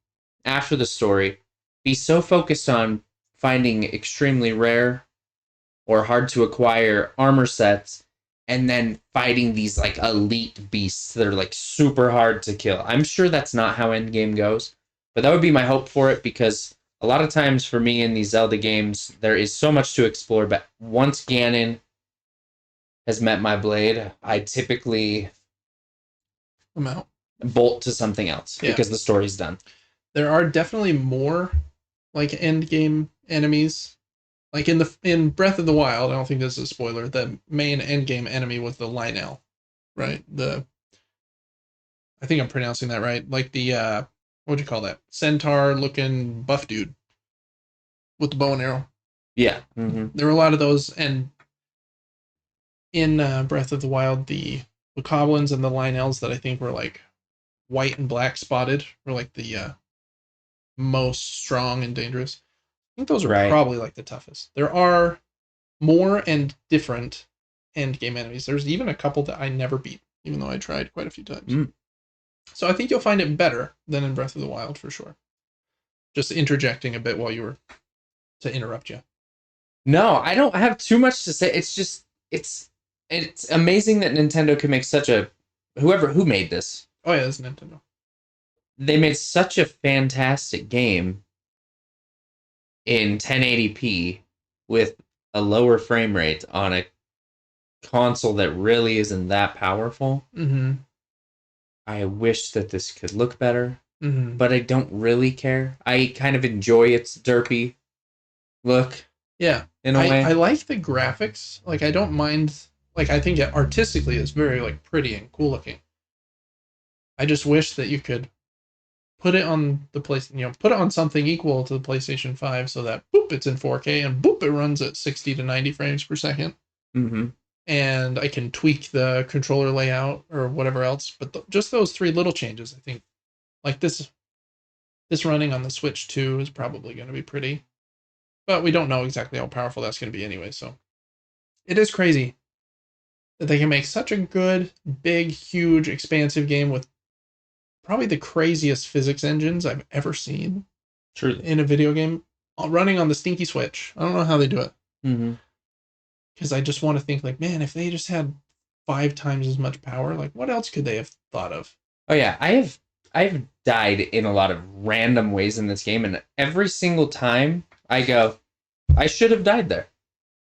after the story, be so focused on finding extremely rare or hard to acquire armor sets and then fighting these like elite beasts that are like super hard to kill. I'm sure that's not how endgame goes, but that would be my hope for it because a lot of times for me in these Zelda games, there is so much to explore, but once Ganon has met my blade, I typically bolt to something else because the story's done. There are definitely more like end game enemies. Like in Breath of the Wild, I don't think this is a spoiler, the main end game enemy was the Lionel, right? I think I'm pronouncing that right. Like the what would you call that? Centaur looking buff dude with the bow and arrow. Yeah. Mm-hmm. There were a lot of those, and in Breath of the Wild, the goblins and the Lionels that I think were like white and black spotted were like the most strong and dangerous. I think those are probably like the toughest. There are more and different end game enemies. There's even a couple that I never beat, even though I tried quite a few times. So I think you'll find it better than in Breath of the Wild for sure. Just interjecting a bit while you were to interrupt you. No, I don't have too much to say. It's just it's amazing that Nintendo could make such a who made this. Oh yeah, it's Nintendo. They made such a fantastic game in 1080p with a lower frame rate on a console that really isn't that powerful. Mm-hmm. I wish that this could look better, but I don't really care. I kind of enjoy its derpy look. Yeah, in a way. I like the graphics. Like, I don't mind. Like, I think artistically it's very like pretty and cool looking. I just wish that you could put it on the put it on something equal to the PlayStation 5 so that boop, it's in 4K and boop, it runs at 60 to 90 frames per second. Mm-hmm. and I can tweak the controller layout or whatever else. But just those three little changes, I think, like this running on the Switch 2 is probably going to be pretty, but we don't know exactly how powerful that's going to be anyway. So it is crazy that they can make such a good, big, huge, expansive game with probably the craziest physics engines I've ever seen Truly. in a video game, running on the stinky Switch. I don't know how they do it. Mm-hmm. Because I just want to think like, man, if they just had 5 times as much power, like what else could they have thought of? Oh yeah, I've died in a lot of random ways in this game, and every single time I go, I should have died there.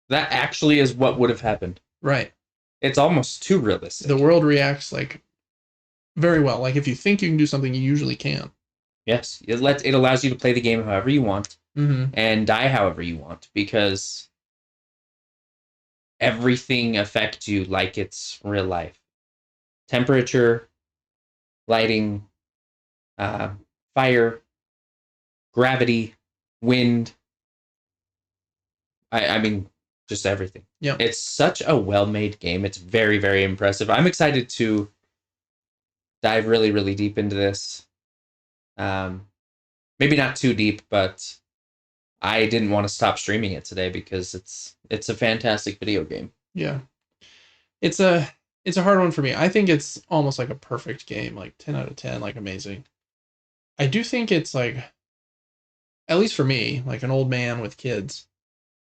That actually is what would have happened. Right. It's almost too realistic. The world reacts like very well. Like if you think you can do something, you usually can. Yes, it allows you to play the game however you want and die however you want, because everything affects you like it's real life. Temperature, lighting, fire, gravity, wind. I mean, just everything. Yeah. It's such a well-made game. It's very, very impressive. I'm excited to dive really, really deep into this. Maybe not too deep, but I didn't want to stop streaming it today because it's a fantastic video game. Yeah. It's a hard one for me. I think it's almost like a perfect game, like 10 out of 10, like amazing. I do think it's like, at least for me, like an old man with kids,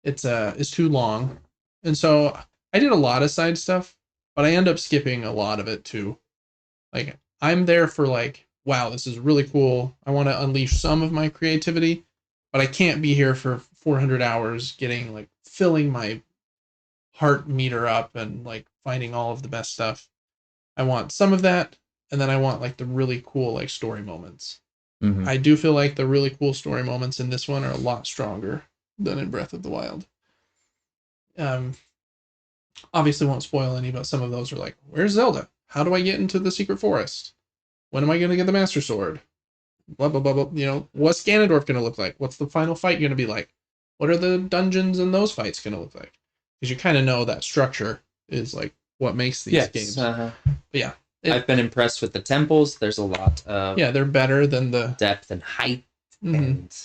it's too long. And so I did a lot of side stuff, but I end up skipping a lot of it too. Like I'm there for like, wow, this is really cool. I want to unleash some of my creativity, but I can't be here for 400 hours getting like filling my heart meter up and like finding all of the best stuff. I want some of that, and then I want like the really cool like story moments. Mm-hmm. I do feel like the really cool story moments in this one are a lot stronger than in Breath of the Wild. Obviously won't spoil any, but some of those are like, where's Zelda? How do I get into the secret forest? When am I going to get the Master Sword? Blah, blah, blah, blah. You know, what's Ganondorf going to look like? What's the final fight going to be like? What are the dungeons and those fights going to look like? Because you kind of know that structure is like what makes these games. But yeah. I've been impressed with the temples. There's a lot of they're better than the depth and height. And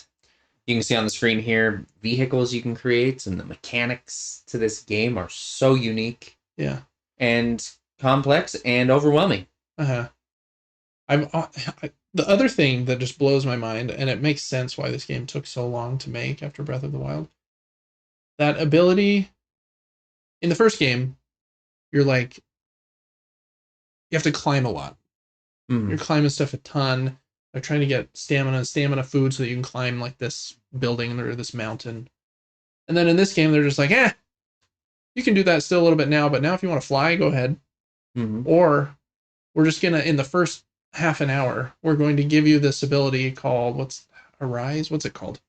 you can see on the screen here vehicles you can create, and the mechanics to this game are so unique. Yeah. And complex and overwhelming. The other thing that just blows my mind, and it makes sense why this game took so long to make after Breath of the Wild, that ability in the first game, you're like, you have to climb a lot. You're climbing stuff a ton. They're trying to get stamina food so that you can climb like this building or this mountain. And then in this game, they're just like, you can do that still a little bit now, but now if you want to fly, go ahead. Or we're just going to, in the first half an hour, we're going to give you this ability called, Arise? What's it called?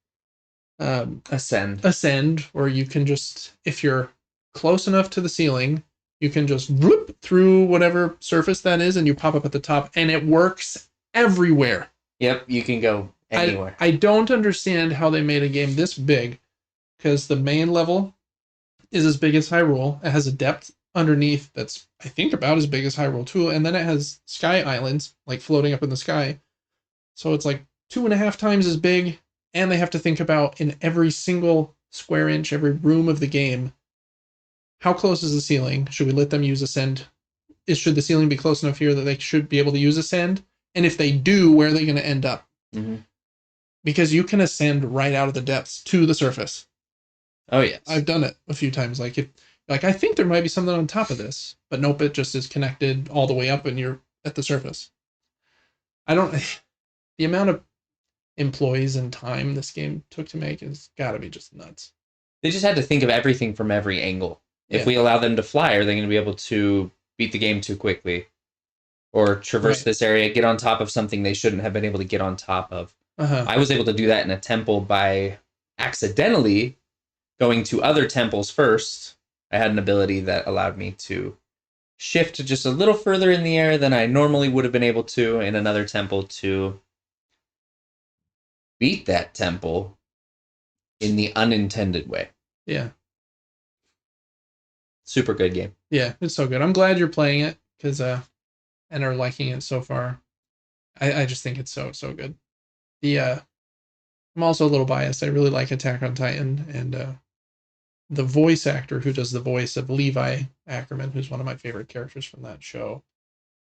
Ascend, where you can just, if you're close enough to the ceiling, you can just whoop through whatever surface that is, and you pop up at the top, and it works everywhere. Yep, you can go anywhere. I don't understand how they made a game this big, because the main level is as big as Hyrule. It has a depth underneath that's, I think, about as big as Hyrule too, and then it has sky islands, like floating up in the sky. So it's like 2.5 times as big, and they have to think about in every single square inch, every room of the game, how close is the ceiling? Should we let them use Ascend? Should the ceiling be close enough here that they should be able to use Ascend? And if they do, where are they going to end up? Because you can ascend right out of the depths to the surface. Oh, yes. I've done it a few times. Like I think there might be something on top of this, but nope, it just is connected all the way up and you're at the surface. The amount of employees and time this game took to make has got to be just nuts. They just had to think of everything from every angle. If we allow them to fly, are they going to be able to beat the game too quickly? Or traverse this area, get on top of something they shouldn't have been able to get on top of? I was able to do that in a temple by accidentally going to other temples first. I had an ability that allowed me to shift just a little further in the air than I normally would have been able to in another temple to beat that temple in the unintended way. Yeah. Super good game. Yeah, it's so good. I'm glad you're playing it because and are liking it so far. I just think it's so good. The I'm also a little biased. I really like Attack on Titan, and the voice actor who does the voice of Levi Ackerman, who's one of my favorite characters from that show,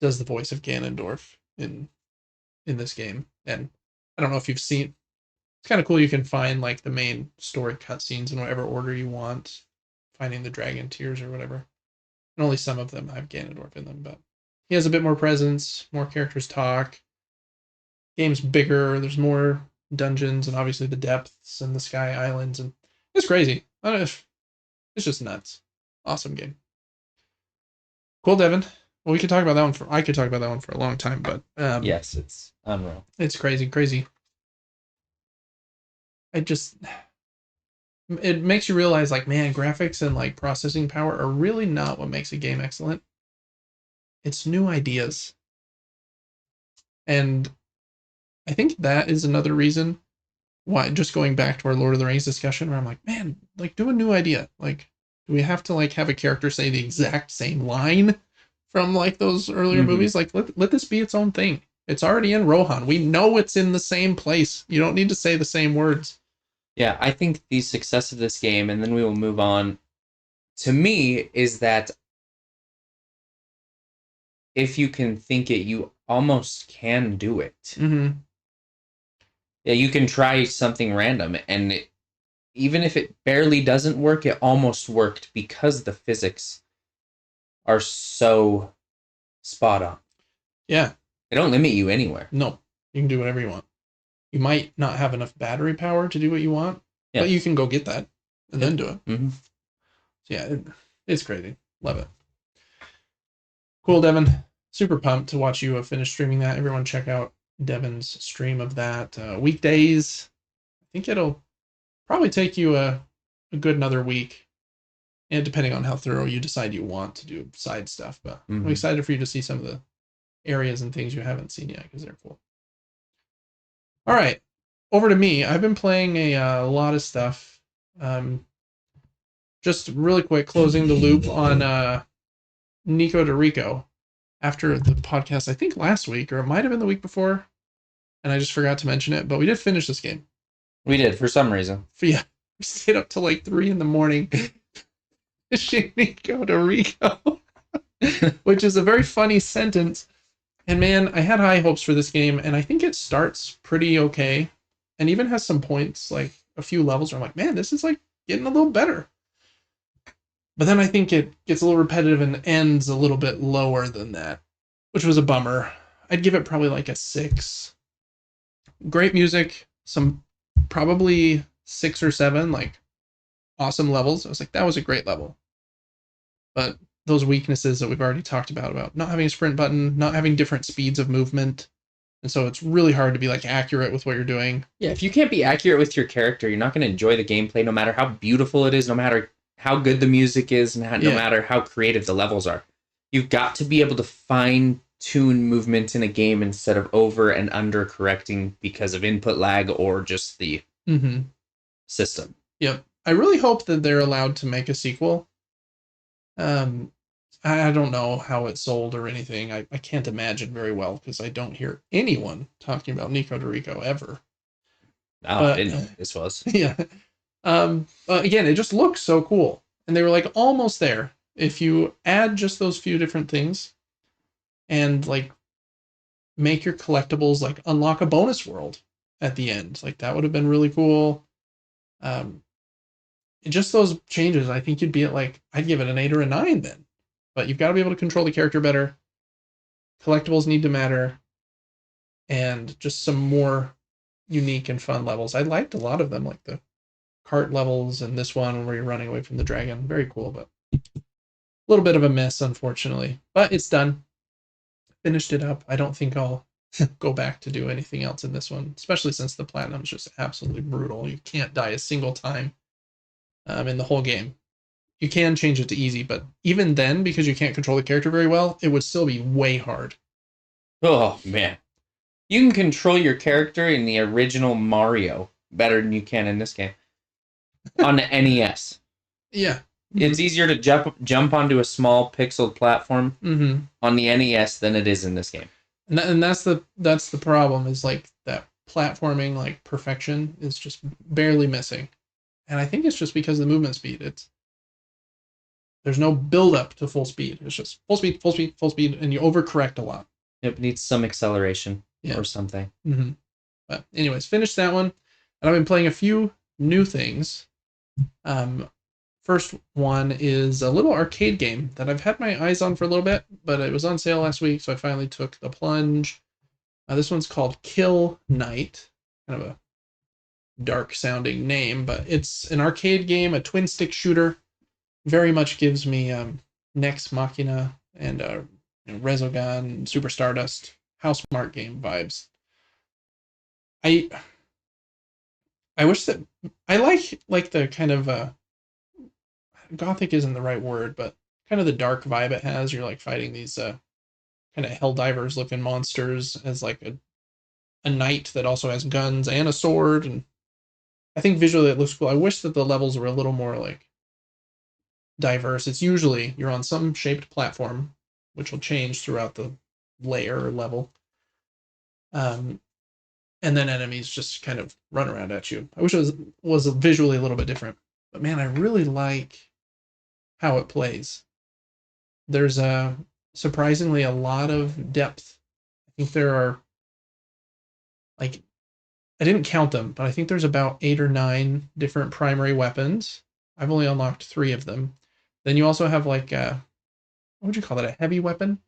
does the voice of Ganondorf in this game. And I don't know if you've seen. It's kind of cool. You can find like the main story cutscenes in whatever order you want, finding the dragon tears or whatever. And only some of them have Ganondorf in them, but he has a bit more presence. More characters talk. Game's bigger. There's more dungeons, and obviously the depths and the sky islands, and it's crazy. I don't know if it's just nuts. Awesome game. Cool, Devin. Well, we could talk about that one for. I could talk about that one for a long time, but yes, it's unreal. It's crazy. It makes you realize, like, man, graphics and like processing power are really not what makes a game excellent. It's new ideas, and I think that is another reason why. Just going back to our Lord of the Rings discussion, where I'm like, man, like, do a new idea. Like, do we have to like have a character say the exact same line from like those earlier movies? Like, let this be its own thing. It's already in Rohan. We know it's in the same place. You don't need to say the same words. Yeah, I think the success of this game, and then we will move on, to me, is that if you can think it, you almost can do it. Mm-hmm. Yeah, you can try something random, and even if it barely doesn't work, it almost worked because the physics are so spot on. Yeah. They don't limit you anywhere. No, you can do whatever you want. You might not have enough battery power to do what you want, but you can go get that and then do it. Mm-hmm. So yeah, it's crazy. Love it. Cool, Devin. Super pumped to watch you finish streaming that. Everyone check out Devin's stream of that. Weekdays. I think it'll probably take you a good another week. And depending on how thorough you decide you want to do side stuff. But I'm excited for you to see some of the areas and things you haven't seen yet because they're cool. All right, over to me. I've been playing a lot of stuff. Just really quick, closing the loop on Nico de Rico after the podcast, I think last week, or it might have been the week before, and I just forgot to mention it, but we did finish this game. We did, for some reason. Yeah, we stayed up till like 3 a.m. finishing Nico de Rico, which is a very funny sentence. And man, I had high hopes for this game, and I think it starts pretty okay, and even has some points, like a few levels where I'm like, man, this is like getting a little better. But then I think it gets a little repetitive and ends a little bit lower than that, which was a bummer. I'd give it probably like a 6. Great music, some probably 6 or 7, like awesome levels. I was like, that was a great level. But those weaknesses that we've already talked about not having a sprint button, not having different speeds of movement. And so it's really hard to be like accurate with what you're doing. Yeah, if you can't be accurate with your character, you're not going to enjoy the gameplay no matter how beautiful it is, no matter how good the music is, and no matter how creative the levels are. You've got to be able to fine-tune movement in a game instead of over and under correcting because of input lag or just the system. Yep. I really hope that they're allowed to make a sequel. I don't know how it sold or anything. I can't imagine very well because I don't hear anyone talking about Nico de Rico ever. I didn't know what this was. Yeah. Again, it just looks so cool. And they were like almost there. If you add just those few different things and like make your collectibles like unlock a bonus world at the end, like that would have been really cool. Just those changes, I think you'd be at like, I'd give it an 8 or a 9 then. But you've got to be able to control the character better. Collectibles need to matter. And just some more unique and fun levels. I liked a lot of them, like the cart levels and this one where you're running away from the dragon. Very cool, but a little bit of a miss, unfortunately. But it's done. Finished it up. I don't think I'll go back to do anything else in this one, especially since the platinum's just absolutely brutal. You can't die a single time in the whole game. You can change it to easy, but even then, because you can't control the character very well, it would still be way hard. Oh, man. You can control your character in the original Mario better than you can in this game. On the NES. Yeah. It's easier to jump onto a small pixeled platform Mm-hmm. on the NES than it is in this game. And that's the problem, is like that platforming like perfection is just barely missing. And I think it's just because of the movement speed. There's no build up to full speed. It's just full speed, full speed, full speed, and you overcorrect a lot. It needs some acceleration or something. Mm-hmm. But anyways, finished that one, and I've been playing a few new things. First one is a little arcade game that I've had my eyes on for a little bit, but it was on sale last week, so I finally took the plunge. This one's called Kill Knight, kind of a dark sounding name, but it's an arcade game, a twin stick shooter. Very much gives me Nex Machina and Resogun, Super Stardust, Housemarque game vibes. I wish that I like the kind of gothic isn't the right word, but kind of the dark vibe it has. You're like fighting these kind of Helldivers looking monsters as like a knight that also has guns and a sword, and I think visually it looks cool. I wish that the levels were a little more like diverse. It's usually you're on some shaped platform, which will change throughout the layer or level. And then enemies just kind of run around at you. I wish it was visually a little bit different. But man, I really like how it plays. There's surprisingly a lot of depth. I think there are, like, I didn't count them, but I think there's about 8 or 9 different primary weapons. I've only unlocked 3 of them. Then you also have like what would you call that? A heavy weapon?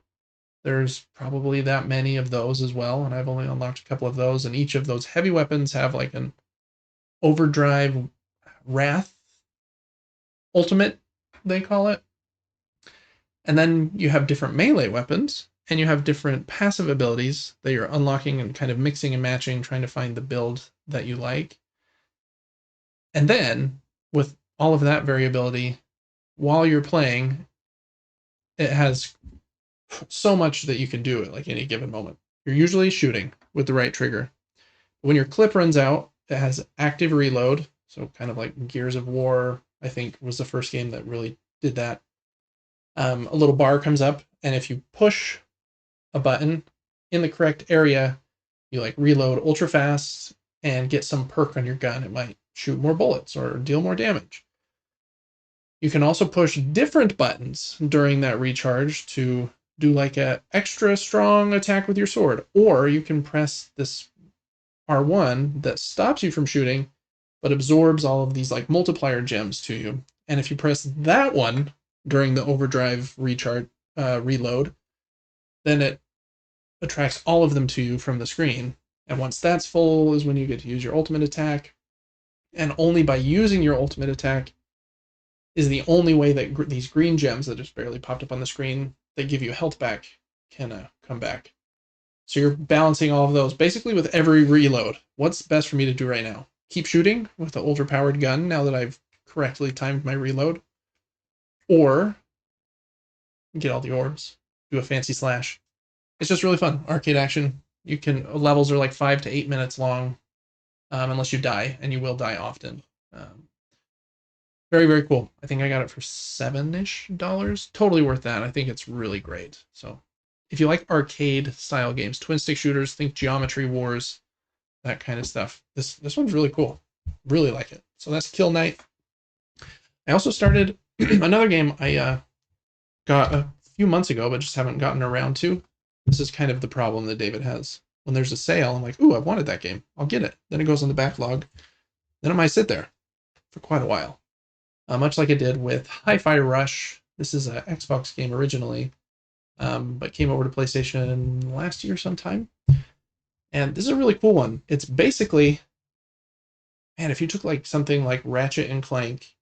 There's probably that many of those as well, and I've only unlocked a couple of those, and each of those heavy weapons have like an overdrive wrath ultimate, they call it. And then you have different melee weapons, and you have different passive abilities that you're unlocking and kind of mixing and matching, trying to find the build that you like. And then, with all of that variability, while you're playing, it has so much that you can do at like any given moment. You're usually shooting with the right trigger. When your clip runs out, it has active reload. So kind of like Gears of War, I think, was the first game that really did that. A little bar comes up, and if you push a button in the correct area, you like reload ultra fast and get some perk on your gun. It might shoot more bullets or deal more damage. You can also push different buttons during that recharge to do like a extra strong attack with your sword, or you can press this R1 that stops you from shooting but absorbs all of these like multiplier gems to you. And if you press that one during the overdrive recharge reload, then it attracts all of them to you from the screen. And once that's full is when you get to use your ultimate attack. And only by using your ultimate attack is the only way that these green gems that just barely popped up on the screen that give you health back can come back. So you're balancing all of those basically with every reload. What's best for me to do right now? Keep shooting with the ultra-powered gun now that I've correctly timed my reload? Or get all the orbs, do a fancy slash. It's just really fun. Arcade action. You can, levels are like 5 to 8 minutes long, unless you die, and you will die often. Very, very cool. I think I got it for $7-ish. Totally worth that. I think it's really great. So if you like arcade style games, twin stick shooters, think Geometry Wars, that kind of stuff. This one's really cool. Really like it. So that's Kill Knight. I also started another game I got a few months ago, but just haven't gotten around to. This is kind of the problem that David has. When there's a sale, I'm like, ooh, I wanted that game. I'll get it. Then it goes on the backlog. Then it might sit there for quite a while. Much like I did with Hi-Fi Rush. This is an Xbox game originally, but came over to PlayStation last year sometime. And this is a really cool one. It's basically, man, if you took like something like Ratchet and Clank,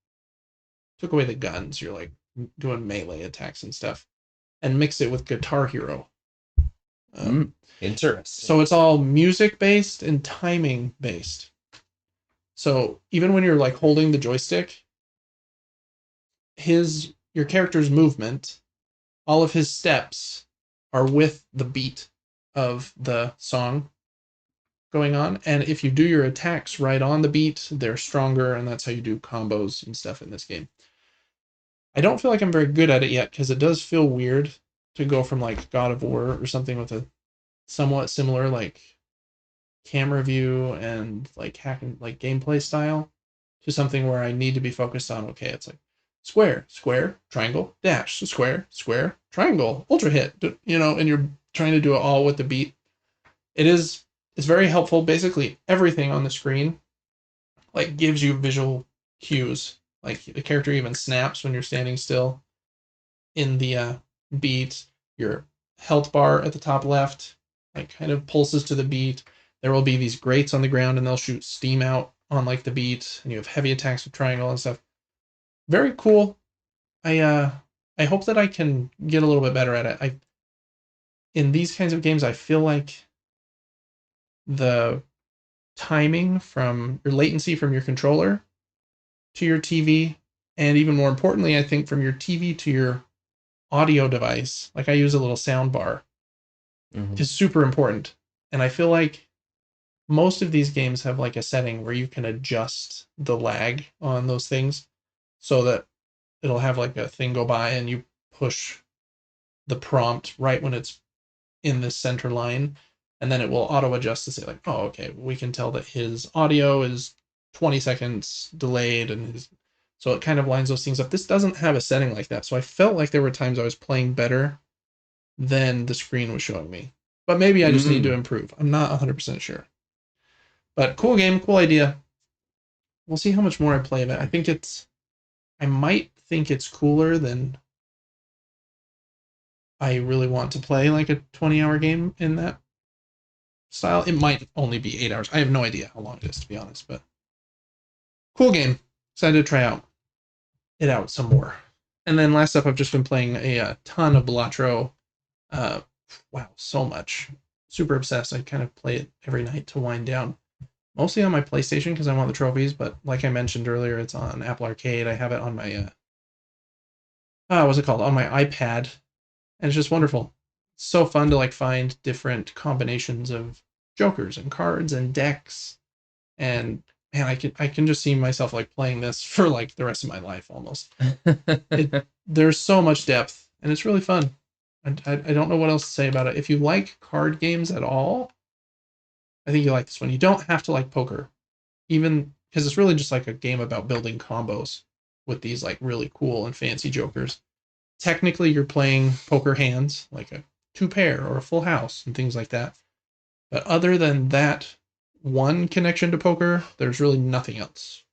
took away the guns, you're like doing melee attacks and stuff, and mix it with Guitar Hero. Interesting. So it's all music based and timing based. So even when you're like holding the joystick, your character's movement, all of his steps are with the beat of the song going on. And if you do your attacks right on the beat, they're stronger, and that's how you do combos and stuff in this game. I don't feel like I'm very good at it yet because it does feel weird to go from like God of War or something with a somewhat similar like camera view and like hacking like gameplay style to something where I need to be focused on, okay, it's like square, square, triangle, dash, square, square, triangle, ultra hit, and you're trying to do it all with the beat. It's very helpful. Basically everything on the screen like gives you visual cues. Like the character even snaps when you're standing still in the beat. Your health bar at the top left like kind of pulses to the beat. There will be these grates on the ground and they'll shoot steam out on like the beat, and you have heavy attacks with triangle and stuff. Very cool. I hope that I can get a little bit better at it. I In these kinds of games I feel like the timing from your latency from your controller to your TV, and even more importantly, I think from your TV to your audio device, like I use a little sound bar, is super important. And I feel like most of these games have like a setting where you can adjust the lag on those things so that it'll have like a thing go by and you push the prompt right when it's in this center line, and then it will auto adjust to say like, oh, okay, we can tell that his audio is 20 seconds delayed, and so it kind of lines those things up. This doesn't have a setting like that, so I felt like there were times I was playing better than the screen was showing me. But maybe I just need to improve. I'm not 100% sure. But cool game, cool idea. We'll see how much more I play of it. I might think it's cooler than I really want to play like a 20-hour game in that style. It might only be 8 hours. I have no idea how long it is, to be honest, but cool game. Excited to try it out some more. And then last up, I've just been playing a ton of Balatro. Wow, so much. Super obsessed. I kind of play it every night to wind down. Mostly on my PlayStation because I want the trophies, but like I mentioned earlier, it's on Apple Arcade. I have it on my what's it called? On my iPad. And it's just wonderful. It's so fun to like find different combinations of jokers and cards and decks. And man, I can just see myself like playing this for like the rest of my life almost. There's so much depth and it's really fun. I don't know what else to say about it. If you like card games at all, I think you like this one. You don't have to like poker, even because it's really just like a game about building combos with these like really cool and fancy jokers. Technically, you're playing poker hands, like a two pair or a full house and things like that. But other than that one connection to poker, there's really nothing else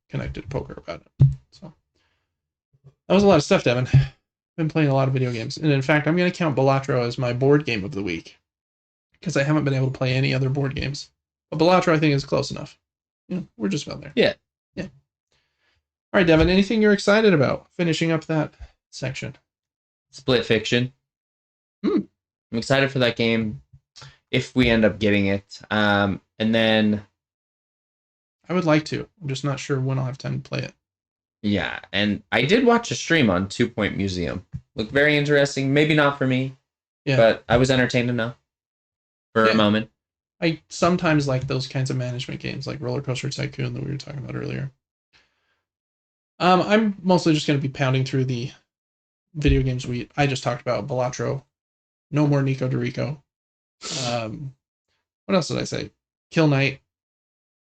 connected to poker about it. So that was a lot of stuff, Devin. Been playing a lot of video games. And in fact, I'm going to count Balatro as my board game of the week because I haven't been able to play any other board games. But Balatro, I think, is close enough. We're just about there. Yeah. All right, Devin, anything you're excited about finishing up that section? Split Fiction. I'm excited for that game if we end up getting it. And then I would like to. I'm just not sure when I'll have time to play it. Yeah, and I did watch a stream on 2 Point Museum. Looked very interesting. Maybe not for me, but I was entertained enough for a moment. I sometimes like those kinds of management games, like Roller Coaster Tycoon that we were talking about earlier. I'm mostly just going to be pounding through the video games I just talked about. Balatro, No More Nico DeRico. What else did I say? Kill Knight,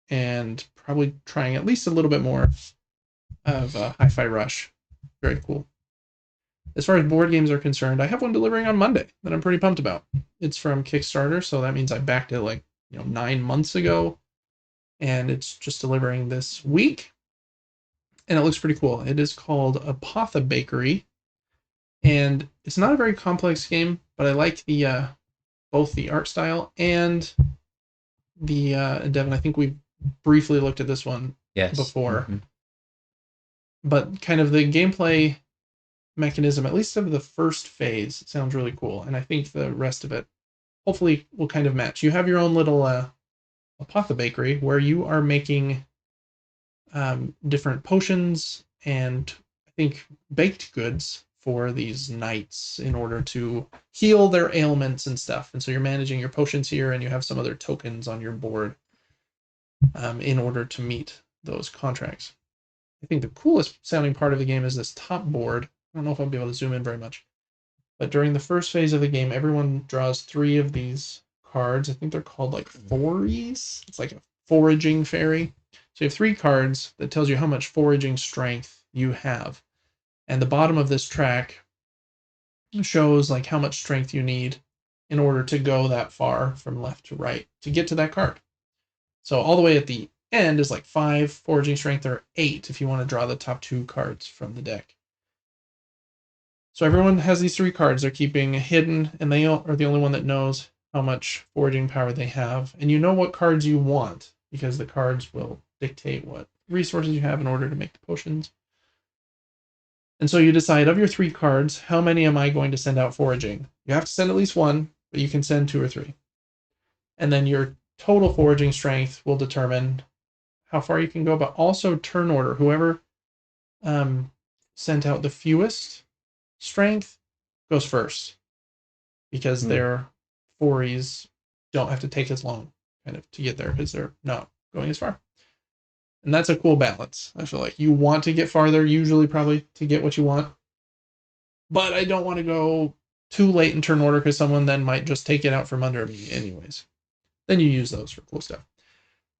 and probably trying at least a little bit more of Hi-Fi Rush. Very cool. As far as board games are concerned, I have one delivering on Monday that I'm pretty pumped about. It's from Kickstarter, so that means I backed it like 9 months ago, and it's just delivering this week. And it looks pretty cool. It is called Apothebakery, and it's not a very complex game, but I like the both the art style and the Devin. I think we briefly looked at this one before, but kind of the gameplay mechanism, at least of the first phase, it sounds really cool, and I think the rest of it hopefully will kind of match. You have your own little Apothebakery where you are making different potions and I think baked goods for these knights in order to heal their ailments and stuff. And so you're managing your potions here, and you have some other tokens on your board in order to meet those contracts. I think the coolest sounding part of the game is this top board. I don't know if I'll be able to zoom in very much. But during the first phase of the game, everyone draws 3 of these cards. I think they're called like fories. It's like a foraging fairy. So you have 3 cards that tells you how much foraging strength you have. And the bottom of this track shows like how much strength you need in order to go that far from left to right to get to that card. So all the way at the end is like 5 foraging strength, or 8 if you want to draw the top 2 cards from the deck. So everyone has these 3 cards they're keeping hidden, and they are the only one that knows how much foraging power they have. And you know what cards you want, because the cards will dictate what resources you have in order to make the potions. And so you decide, of your 3 cards, how many am I going to send out foraging? You have to send at least 1, but you can send 2 or 3. And then your total foraging strength will determine how far you can go, but also turn order. Whoever sent out the fewest strength goes first, because their fories don't have to take as long kind of to get there, because they're not going as far. And that's a cool balance. I feel like you want to get farther, usually probably to get what you want, but I don't want to go too late in turn order, because someone then might just take it out from under me anyways. Then you use those for cool stuff.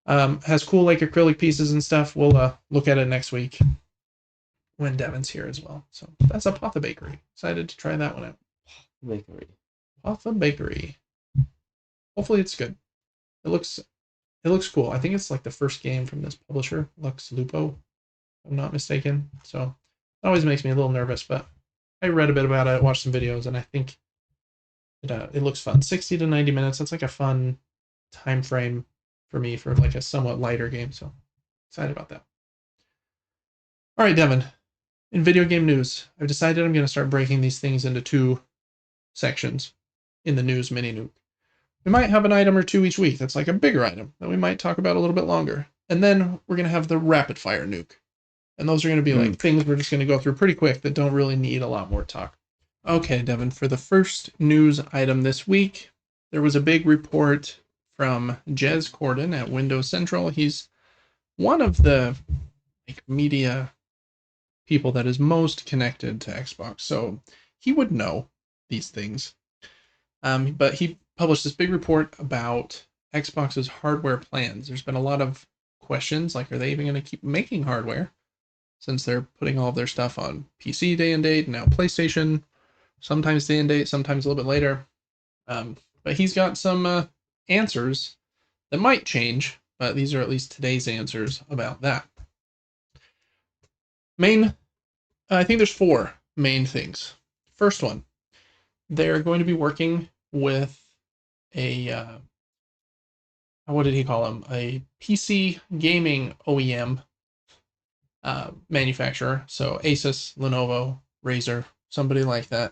Has cool like acrylic pieces and stuff. We'll look at it next week when Devin's here as well. So that's Apothebakery. Excited to try that one out. Apothebakery. Hopefully it's good. It looks cool. I think it's like the first game from this publisher, Lux Lupo, if I'm not mistaken. So it always makes me a little nervous, but I read a bit about it, watched some videos, and I think it looks fun. 60 to 90 minutes. That's like a fun time frame for me for like a somewhat lighter game. So excited about that. All right, Devin. In video game news, I've decided I'm going to start breaking these things into 2 sections in the news Mini-Nuke. We might have an item or 2 each week that's like a bigger item that we might talk about a little bit longer. And then we're going to have the rapid fire nuke. And those are going to be like things we're just going to go through pretty quick that don't really need a lot more talk. Okay, Devin, for the first news item this week, there was a big report from Jez Corden at Windows Central. He's one of the media people that is most connected to Xbox, so he would know these things. But he published this big report about Xbox's hardware plans. There's been a lot of questions, like, are they even going to keep making hardware, since they're putting all of their stuff on PC day and date, and now PlayStation, sometimes day and date, sometimes a little bit later. But he's got some answers that might change, but these are at least today's answers about that. I think there's 4 main things. First one, they're going to be working with a, what did he call them? A PC gaming OEM manufacturer. So Asus, Lenovo, Razer, somebody like that,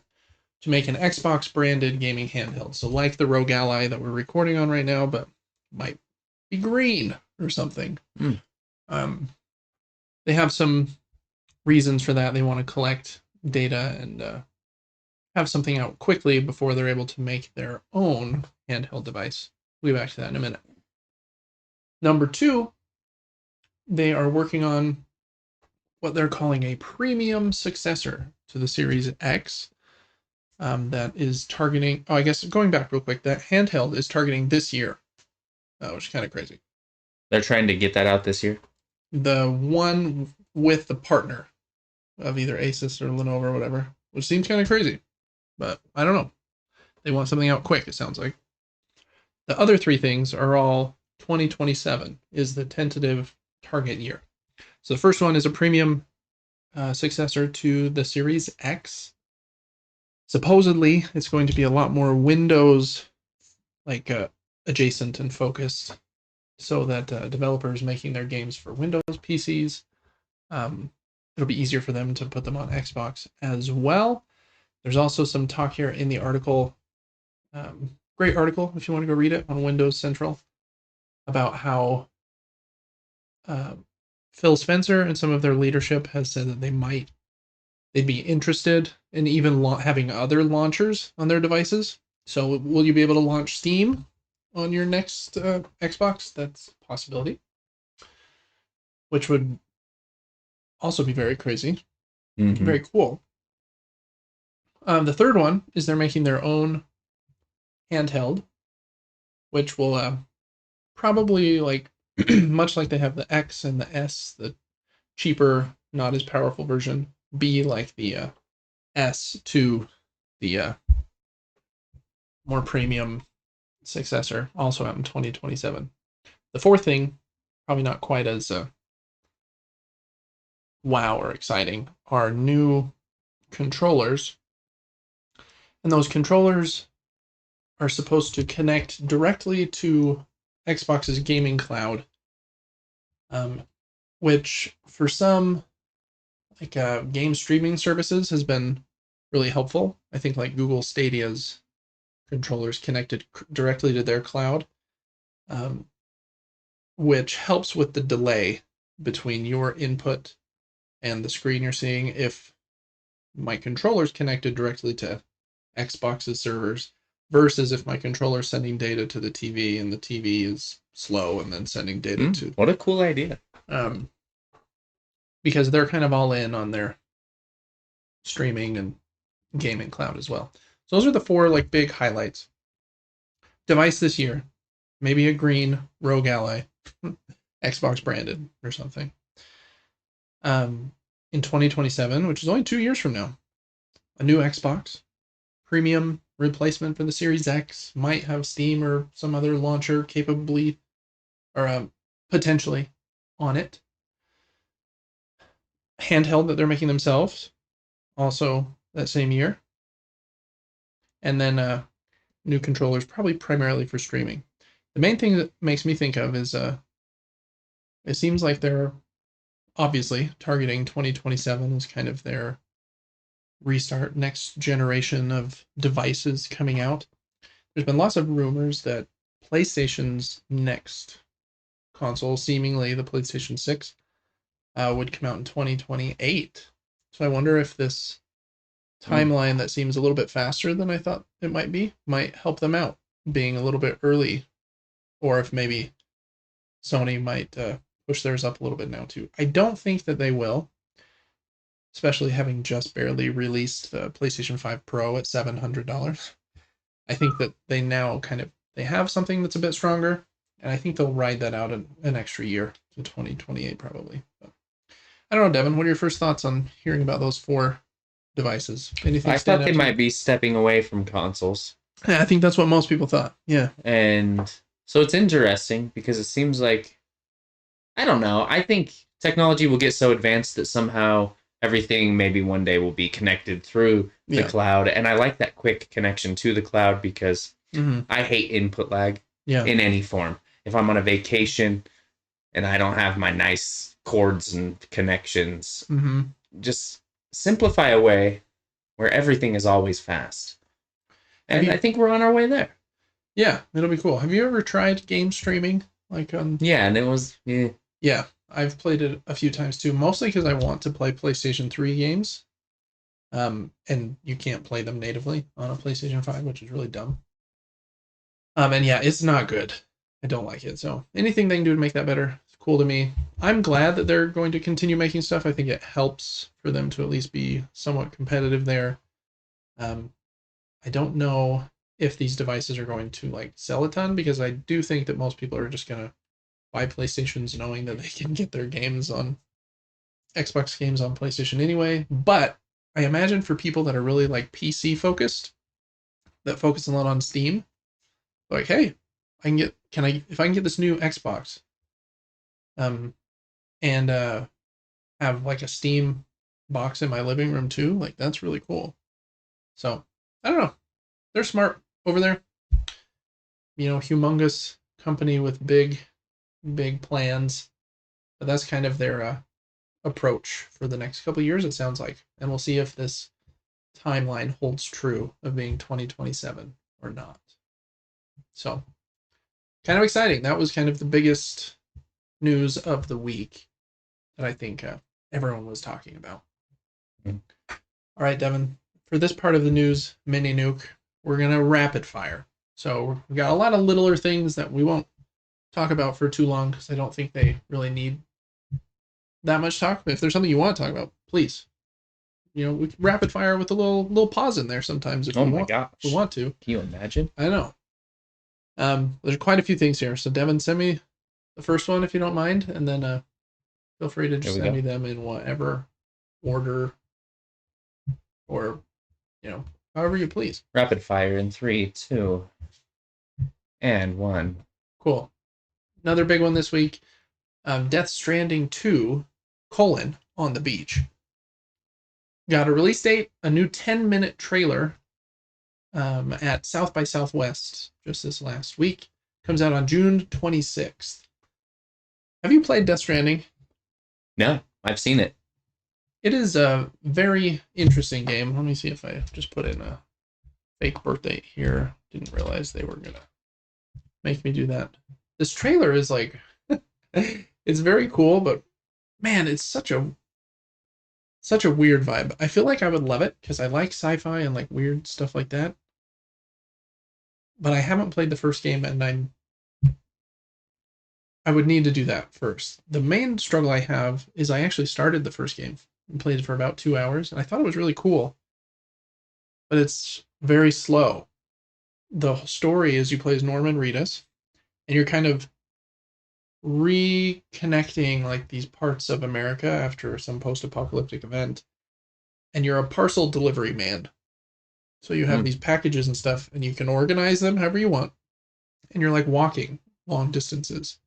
to make an Xbox branded gaming handheld. So like the Rogue Ally that we're recording on right now, but might be green or something. They have some reasons for that. They want to collect data and have something out quickly before they're able to make their own handheld device. We'll be back to that in a minute. Number 2, they are working on what they're calling a premium successor to the Series X that is targeting, I guess going back real quick, that handheld is targeting this year, which is kind of crazy. They're trying to get that out this year? The one with the partner of either Asus or Lenovo or whatever, which seems kind of crazy, but I don't know. They want something out quick, it sounds like. The other 3 things are all 2027 is the tentative target year. So the first one is a premium successor to the Series X. Supposedly, it's going to be a lot more Windows adjacent and focused, so that developers making their games for Windows PCs, it'll be easier for them to put them on Xbox as well. There's also some talk here in the article, great article if you want to go read it, on Windows Central, about how Phil Spencer and some of their leadership has said that they'd be interested in even having other launchers on their devices. So will you be able to launch Steam on your next Xbox? That's a possibility. Which would also be very crazy, Mm-hmm. very cool. The third one is they're making their own handheld, which will probably like much like they have the X and the S, the cheaper, not as powerful version, be like the S to the more premium successor, also out in 2027. The fourth thing, probably not quite as wow or exciting, are new controllers. And those controllers are supposed to connect directly to Xbox's gaming cloud, um, which for some like game streaming services has been really helpful. I think like Google Stadia's controllers connected directly to their cloud, um, which helps with the delay between your input and the screen you're seeing if my controller's connected directly to Xbox's servers versus if my controller's sending data to the TV and the TV is slow and then sending data to What a cool idea. um, because they're kind of all in on their streaming and gaming cloud as well. So those are the four like big highlights. Device this year, maybe a green Rogue Ally, Xbox branded or something. In 2027, which is only 2 years from now, a new Xbox, premium replacement for the Series X, might have Steam or some other launcher capably or potentially on it. Handheld that they're making themselves, also that same year. And then new controllers, probably primarily for streaming. The main thing that makes me think of is it seems like they're obviously targeting 2027 as kind of their restart, next generation of devices coming out. There's been lots of rumors that PlayStation's next console, seemingly the PlayStation 6, would come out in 2028. So I wonder if this timeline that seems a little bit faster than I thought it might be might help them out being a little bit early, or if maybe Sony might push theirs up a little bit now too. I don't think that they will, especially having just barely released the PlayStation 5 Pro at $700. I think that they now they have something that's a bit stronger, and I think they'll ride that out an extra year to 2028 probably. But I don't know, Devin. What are your first thoughts on hearing about those four devices? Anything I stand thought out they to might you? be stepping away from consoles. Yeah, I think that's what most people thought. Yeah. And so it's interesting because it seems like, I don't know, I think technology will get so advanced that somehow everything maybe one day will be connected through the Yeah. cloud. And I like that quick connection to the cloud because Mm-hmm. I hate input lag Yeah. in any form. If I'm on a vacation and I don't have my nice cords and connections, Mm-hmm. just simplify a way where everything is always fast. And I think we're on our way there. Yeah, it'll be cool. Have you ever tried game streaming? Like on Yeah, and it was Yeah, I've played it a few times too, mostly because I want to play PlayStation 3 games. And you can't play them natively on a PlayStation 5, which is really dumb. And yeah, it's not good. I don't like it. So anything they can do to make that better, it's cool to me. I'm glad that they're going to continue making stuff. I think it helps for them to at least be somewhat competitive there. I don't know if these devices are going to like sell a ton because I do think that most people are just gonna buy PlayStations knowing that they can get their games on Xbox games on PlayStation anyway. But I imagine for people that are really like PC focused, that focus a lot on Steam, like, hey, if I can get this new Xbox, um, and have like a Steam box in my living room too, like that's really cool. So I don't know. They're smart over there. Humongous company with big plans. But that's kind of their approach for the next couple of years, it sounds like. And we'll see if this timeline holds true of being 2027 or not. So, kind of exciting. That was kind of the biggest news of the week that I think everyone was talking about. Mm. All right, Devin. For this part of the news, Mini-Nuke, we're going to rapid fire. So, we've got a lot of littler things that we won't talk about for too long because I don't think they really need that much talk. If there's something you want to talk about, please. We can rapid fire with a little pause in there sometimes if Oh we my want. gosh. If we want to. Can you imagine? I know. There's quite a few things here. So Devin, send me the first one if you don't mind, and then feel free to just send me them in whatever order or however you please. Rapid fire in 3, 2, and 1. Cool. Another big one this week. Death Stranding 2, on the beach. Got a release date, a new 10-minute trailer at South by Southwest just this last week. Comes out on June 26th. Have you played Death Stranding? No, I've seen it. It is a very interesting game. Let me see if I just put in a fake birth date here. Didn't realize they were going to make me do that. This trailer is like, it's very cool, but man, it's such a weird vibe. I feel like I would love it because I like sci-fi and like weird stuff like that. But I haven't played the first game, and I would need to do that first. The main struggle I have is I actually started the first game and played it for about 2 hours, and I thought it was really cool. But it's very slow. The story is you play as Norman Reedus, and you're kind of reconnecting like these parts of America after some post-apocalyptic event, and you're a parcel delivery man. So you have these packages and stuff, and you can organize them however you want, and you're like walking long distances.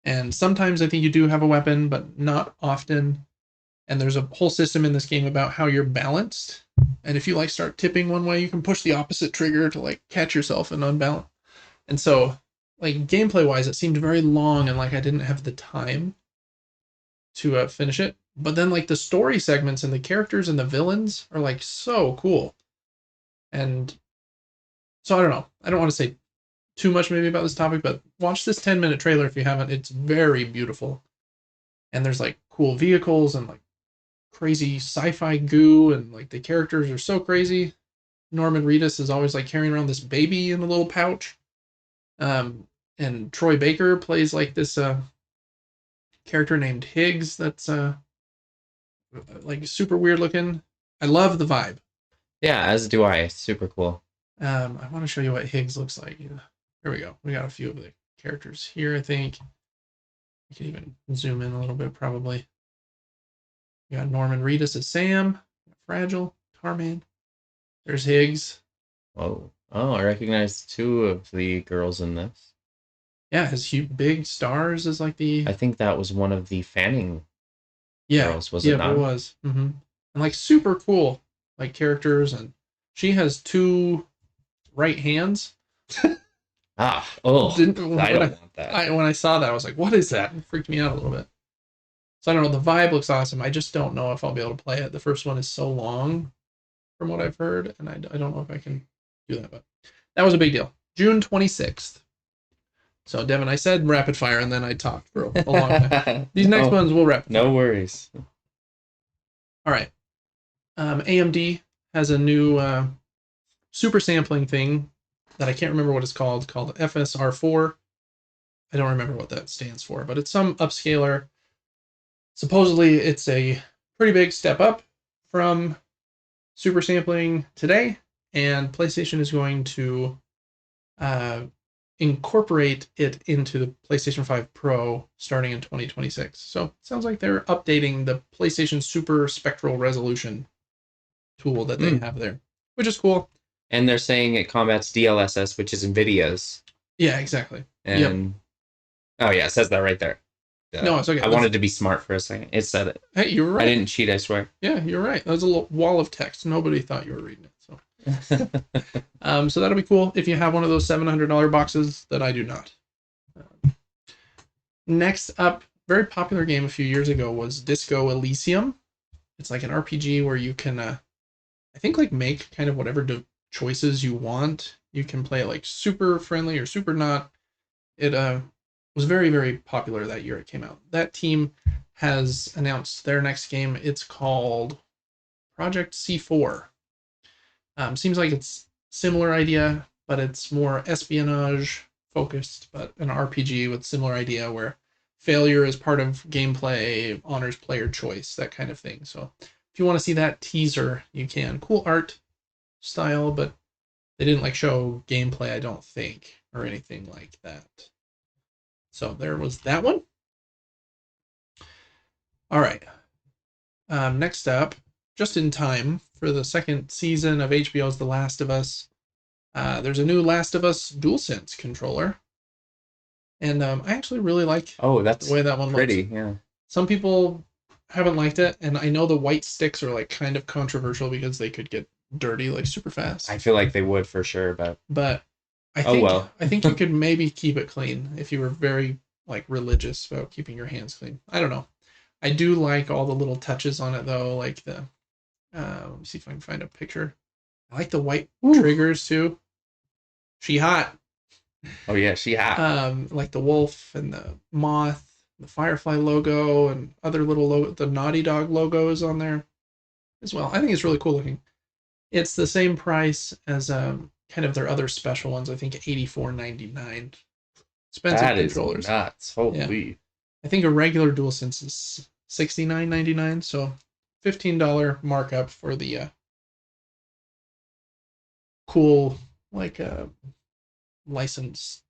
And sometimes I think you do have a weapon, but not often. And there's a whole system in this game about how you're balanced. And if you like start tipping one way, you can push the opposite trigger to like catch yourself and unbalance. And so like gameplay wise, it seemed very long and like I didn't have the time to finish it. But then like the story segments and the characters and the villains are like so cool. And so I don't know. I don't want to say too much maybe about this topic, but watch this 10-minute trailer if you haven't. It's very beautiful. And there's like cool vehicles and like crazy sci-fi goo, and like the characters are so crazy. Norman Reedus is always like carrying around this baby in a little pouch. And Troy Baker plays like this character named Higgs that's like super weird looking. I love the vibe. Yeah, as do I. Super cool. I want to show you what Higgs looks like. Here we go. We got a few of the characters here, I think. You can even zoom in a little bit, probably. You got Norman Reedus as Sam, Fragile, Carman. There's Higgs. Whoa. Oh, I recognize 2 of the girls in this. Yeah, his big stars is like the... I think that was one of the Fanning girls, was it not? Yeah, it was. Mm-hmm. And like super cool like characters, and she has 2 right hands. I don't want that. When I saw that, I was like, what is that? It freaked me out a little bit. So I don't know, the vibe looks awesome. I just don't know if I'll be able to play it. The first one is so long from what I've heard, and I don't know if I can do that, but that was a big deal. June 26th. So Devin, I said rapid fire, and then I talked for a long time. These next ones will rapid fire. No worries. All right. AMD has a new super sampling thing that I can't remember what it's called FSR4. I don't remember what that stands for, but it's some upscaler. Supposedly, it's a pretty big step up from super sampling today, and PlayStation is going to incorporate it into the PlayStation 5 Pro starting in 2026. So it sounds like they're updating the PlayStation Super Spectral Resolution tool that they have there, which is cool. And they're saying it combats DLSS, which is NVIDIA's. Yeah, exactly. And oh yeah, it says that right there. No, it's okay. I wanted to be smart for a second. It said it. Hey, you're right. I didn't cheat, I swear. Yeah, you're right. That was a little wall of text. Nobody thought you were reading it. So, so that'll be cool if you have one of those $700 boxes that I do not. Next up, very popular game a few years ago was Disco Elysium. It's like an RPG where you can, I think, like make kind of whatever choices you want. You can play it like super friendly or super not. It was very, very popular that year it came out. That team has announced their next game. It's called Project C4. Seems like it's similar idea, but it's more espionage focused, but an RPG with similar idea where failure is part of gameplay, honors player choice, that kind of thing. So if you want to see that teaser, you can. Cool art style, but they didn't like show gameplay, I don't think, or anything like that. So there was that one. All right. Next up, just in time for the second season of HBO's The Last of Us, there's a new Last of Us DualSense controller. And I actually really like that's the way that one pretty, looks. yeah. Some people haven't liked it, and I know the white sticks are like kind of controversial because they could get dirty like super fast. I feel like they would for sure, but I think you could maybe keep it clean if you were very like religious about keeping your hands clean. I don't know. I do like all the little touches on it though, like the let me see if I can find a picture. I like the white triggers too. She hot. Oh yeah, she hot. Like the wolf and the moth, the Firefly logo, and other little the Naughty Dog logos on there as well. I think it's really cool looking. It's the same price as kind of their other special ones. I think $84.99. Expensive that controllers. Is nuts. Holy. Yeah. I think a regular DualSense is $69.99. So $15 markup for the cool like license,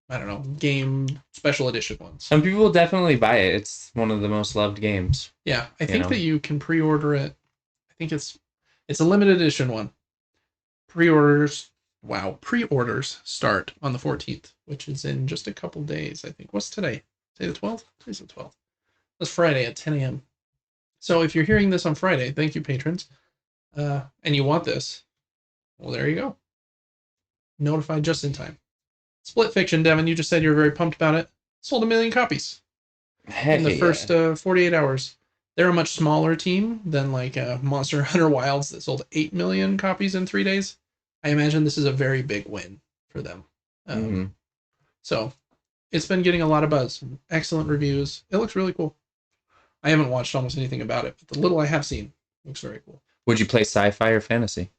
I don't know, game special edition ones. Some people will definitely buy it. It's one of the most loved games. Yeah, I think that you can pre-order it. I think it's a limited edition one. Pre-orders start on the 14th, which is in just a couple days, I think. What's today? Today the 12th? Today's the 12th. That's Friday at 10 a.m. So if you're hearing this on Friday, thank you, patrons, and you want this, well, there you go. Notified just in time. Split Fiction, Devin, you just said you were very pumped about it. Sold 1 million copies in the first 48 hours. They're a much smaller team than like Monster Hunter Wilds that sold 8 million copies in 3 days. I imagine this is a very big win for them. So it's been getting a lot of buzz. Excellent reviews. It looks really cool. I haven't watched almost anything about it, but the little I have seen looks very cool. Would you play sci-fi or fantasy?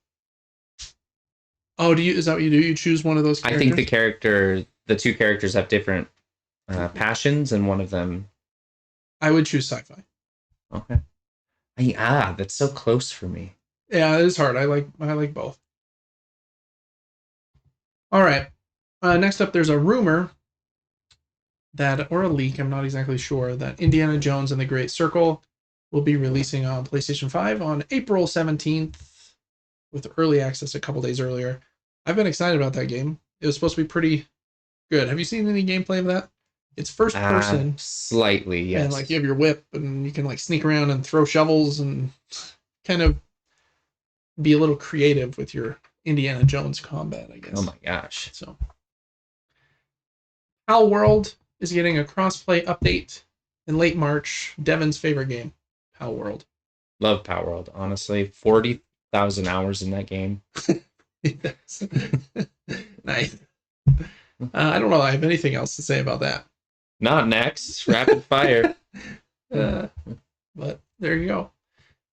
Oh, is that what you do? You choose one of those characters? I think the two characters have different passions, and one of them... I would choose sci-fi. Okay. That's so close for me. Yeah, it is hard. I like both. All right. Next up, there's a rumor or a leak, I'm not exactly sure, that Indiana Jones and the Great Circle will be releasing on PlayStation 5 on April 17th with early access a couple days earlier. I've been excited about that game. It was supposed to be pretty good. Have you seen any gameplay of that? It's first person. Slightly, yes. And like you have your whip and you can like sneak around and throw shovels and kind of be a little creative with your Indiana Jones combat, I guess. Oh my gosh. So Pal World is getting a crossplay update in late March. Devin's favorite game, Pal World. Love Pal World, honestly. 40,000 hours in that game. Nice. I don't know if I have anything else to say about that. Not next. Rapid fire. But there you go.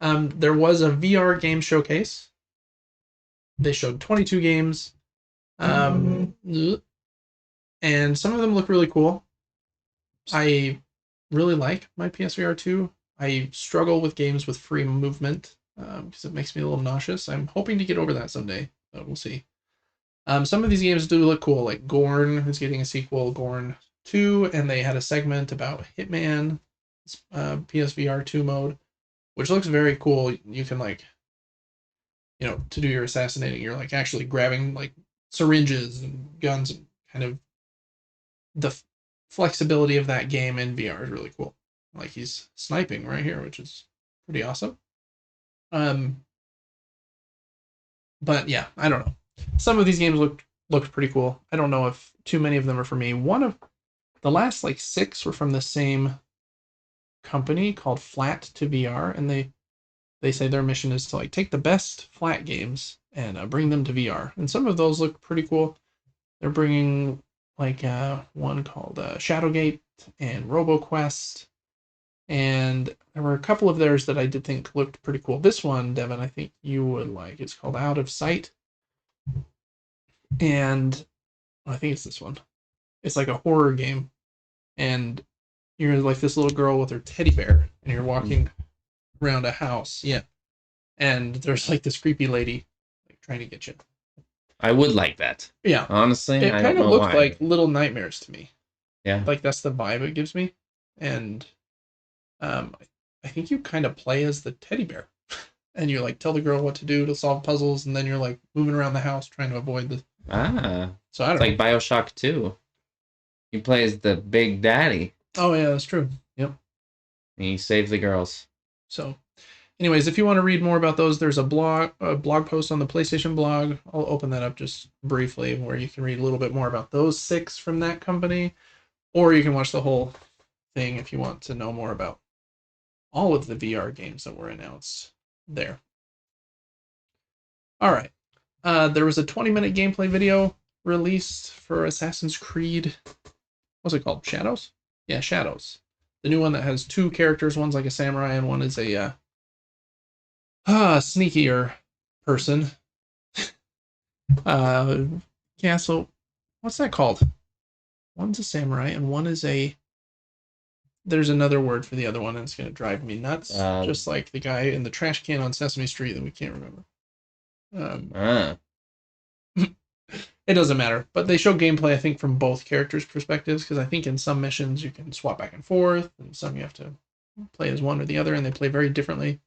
There was a VR game showcase. They showed 22 games. And some of them look really cool. I really like my PSVR 2. I struggle with games with free movement because it makes me a little nauseous. I'm hoping to get over that someday, but we'll see. Some of these games do look cool, like Gorn is getting a sequel, Gorn 2, and they had a segment about Hitman, PSVR 2 mode, which looks very cool. You can like, to do your assassinating, you're like actually grabbing like syringes and guns, and kind of the flexibility of that game in VR is really cool. Like he's sniping right here, which is pretty awesome. But yeah, I don't know. Some of these games looked pretty cool. I don't know if too many of them are for me. One of the last like 6 were from the same company called Flat to VR, and they say their mission is to like take the best flat games and bring them to VR. And some of those look pretty cool. They're bringing like one called Shadowgate and RoboQuest, and there were a couple of theirs that I did think looked pretty cool. This one, Devin, I think you would like. It's called Out of Sight, and I think it's this one. It's like a horror game, and You're like this little girl with her teddy bear, and you're walking around a house. Yeah, and there's like this creepy lady like trying to get you. I would like that. Yeah, Honestly, it I kind don't of know looked why. like Little Nightmares to me. Yeah. Like that's the vibe it gives me, and um, I think you kind of play as the teddy bear, and you like tell the girl what to do to solve puzzles, and then you're like moving around the house trying to avoid the. Ah, So I it's don't like know. Bioshock 2. You play as the big daddy, Oh yeah, that's true. Yep. and you save the girls. So, anyways, if you want to read more about those, there's a blog post on the PlayStation blog. I'll open that up just briefly, where you can read a little bit more about those 6 from that company, or you can watch the whole thing if you want to know more about all of the VR games that were announced there. All right. There was a 20-minute gameplay video released for Assassin's Creed. What's it called? Shadows? Yeah, Shadows. The new one that has 2 characters. One's like a samurai, and one is a sneakier person. Yeah. So, what's that called? One's a samurai, and one is a. There's another word for the other one, and it's gonna drive me nuts. Just like the guy in the trash can on Sesame Street that we can't remember. It doesn't matter, but they show gameplay, I think, from both characters' perspectives, because I think in some missions you can swap back and forth, and some you have to play as one or the other, and they play very differently.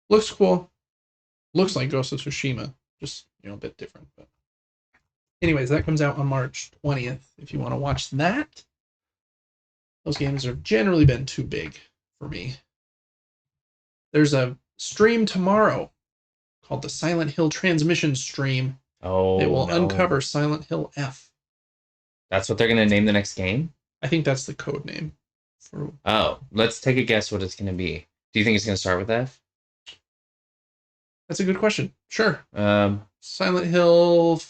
Looks cool. Looks like Ghost of Tsushima, just a bit different. But anyways, that comes out on March 20th. If you want to watch that, those games have generally been too big for me. There's a stream tomorrow called the Silent Hill Transmission Stream. Oh, it will no. uncover Silent Hill F. That's what they're going to name the next game? I think that's the code name. Oh, let's take a guess what it's going to be. Do you think it's going to start with F? That's a good question. Sure. Um, Silent Hill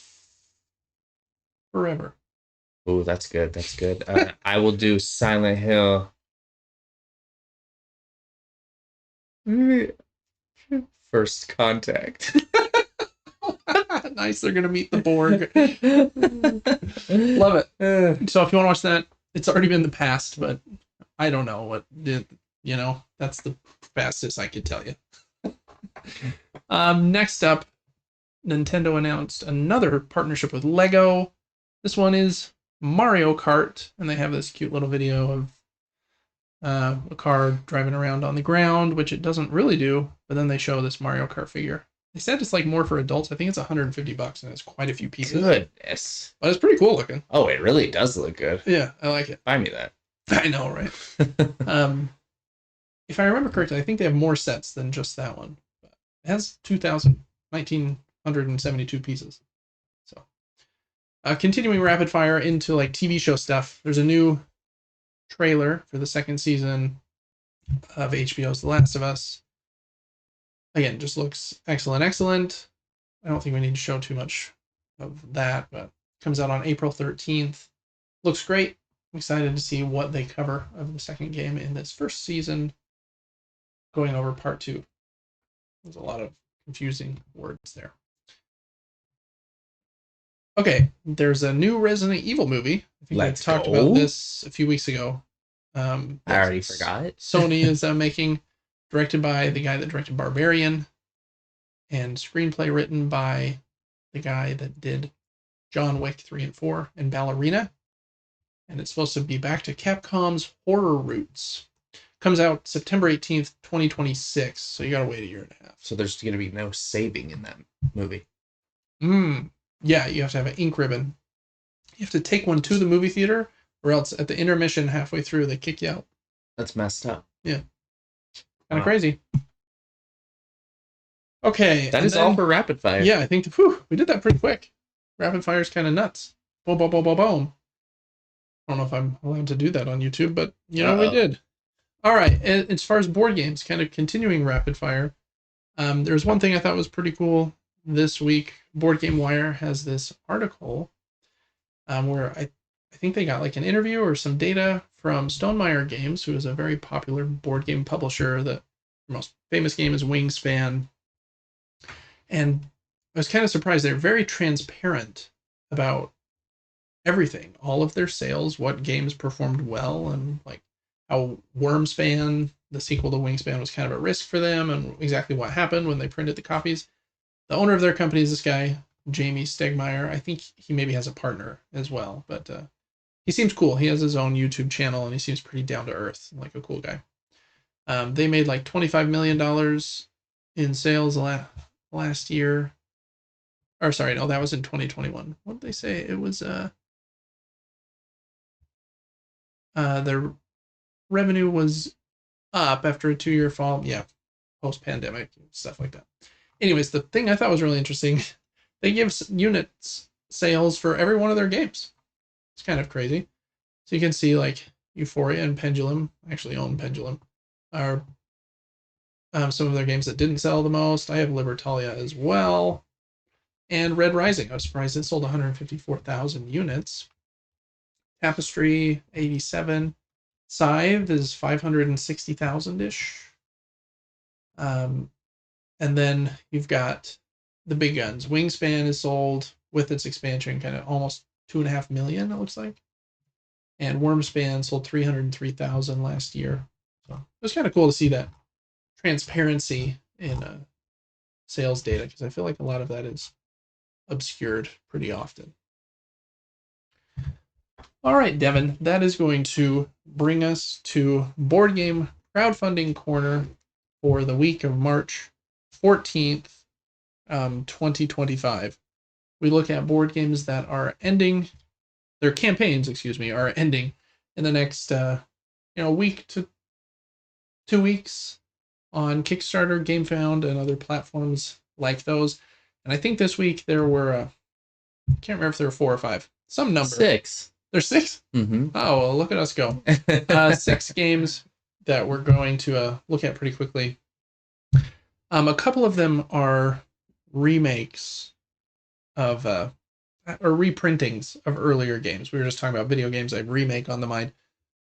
Forever. Oh, that's good. That's good. I will do Silent Hill. First Contact. Nice. They're going to meet the Borg. Love it. So if you want to watch that, it's already been the past, but I don't know what that's the fastest I could tell you. Next up, Nintendo announced another partnership with Lego. This one is Mario Kart, and they have this cute little video of a car driving around on the ground, which it doesn't really do, but then they show this Mario Kart figure. They said it's like more for adults. I think it's $150, and it's quite a few pieces. Goodness. But it's pretty cool looking. Oh, it really does look good. Yeah, I like it. Buy me that. I know, right? If I remember correctly, I think they have more sets than just that one. But it has 1,972 pieces. So, continuing rapid fire into like TV show stuff. There's a new trailer for the 2nd season of HBO's The Last of Us. Again, just looks excellent. I don't think we need to show too much of that, but it comes out on April 13th. Looks great. I'm excited to see what they cover of the 2nd game in this 1st season, going over part 2. There's a lot of confusing words there. Okay, there's a new Resident Evil movie. I think I talked about this a few weeks ago. I already forgot. Sony is making, directed by the guy that directed Barbarian, and screenplay written by the guy that did John Wick 3 and 4 and Ballerina. And it's supposed to be back to Capcom's horror roots. Comes out September 18th, 2026, so you gotta wait a year and a half. So there's gonna be no saving in that movie. Yeah, you have to have an ink ribbon. You have to take one to the movie theater, or else at the intermission halfway through, they kick you out. That's messed up. Yeah. Kind of crazy. Okay. That is all for rapid fire. Yeah, I think we did that pretty quick. Rapid fire is kind of nuts. Boom, boom, boom, boom, boom. I don't know if I'm allowed to do that on YouTube, but we did. All right. As far as board games, kind of continuing rapid fire, there's one thing I thought was pretty cool this week. Board Game Wire has this article where I think they got like an interview or some data from Stonemaier Games, who is a very popular board game publisher. The most famous game is Wingspan. And I was kind of surprised. They're very transparent about everything, all of their sales, what games performed well, and like how Wormspan, the sequel to Wingspan, was kind of at risk for them, and exactly what happened when they printed the copies. The owner of their company is this guy, Jamie Stegmaier. I think he maybe has a partner as well, but he seems cool. He has his own YouTube channel, and he seems pretty down to earth, like a cool guy. They made like $25 million in sales last year. Or sorry, no, that was in 2021. What did they say? It was their revenue was up after a 2-year fall. Yeah, post-pandemic stuff like that. Anyways, the thing I thought was really interesting, they give units sales for every one of their games. It's kind of crazy. So you can see like Euphoria and Pendulum, I actually own Pendulum, are some of their games that didn't sell the most. I have Libertalia as well. And Red Rising, I was surprised it sold 154,000 units. Tapestry, 87. Scythe is 560,000-ish. And then you've got the big guns. Wingspan is sold with its expansion kind of almost 2.5 million, it looks like. And Wormspan sold 303,000 last year. So it was kind of cool to see that transparency in sales data, because I feel like a lot of that is obscured pretty often. All right, Devin, that is going to bring us to Board Game Crowdfunding Corner for the week of March 14th, 2025. We look at board games that are ending, their campaigns, are ending in the next week to 2 weeks on Kickstarter, GameFound, and other platforms like those. And I think this week there were, I can't remember if there were 4 or 5, some number. 6. There's 6? Mm-hmm. Oh, well, look at us go. 6 games that we're going to look at pretty quickly. A couple of them are remakes of, or reprintings of earlier games. We were just talking about video games. I have remake on the mind.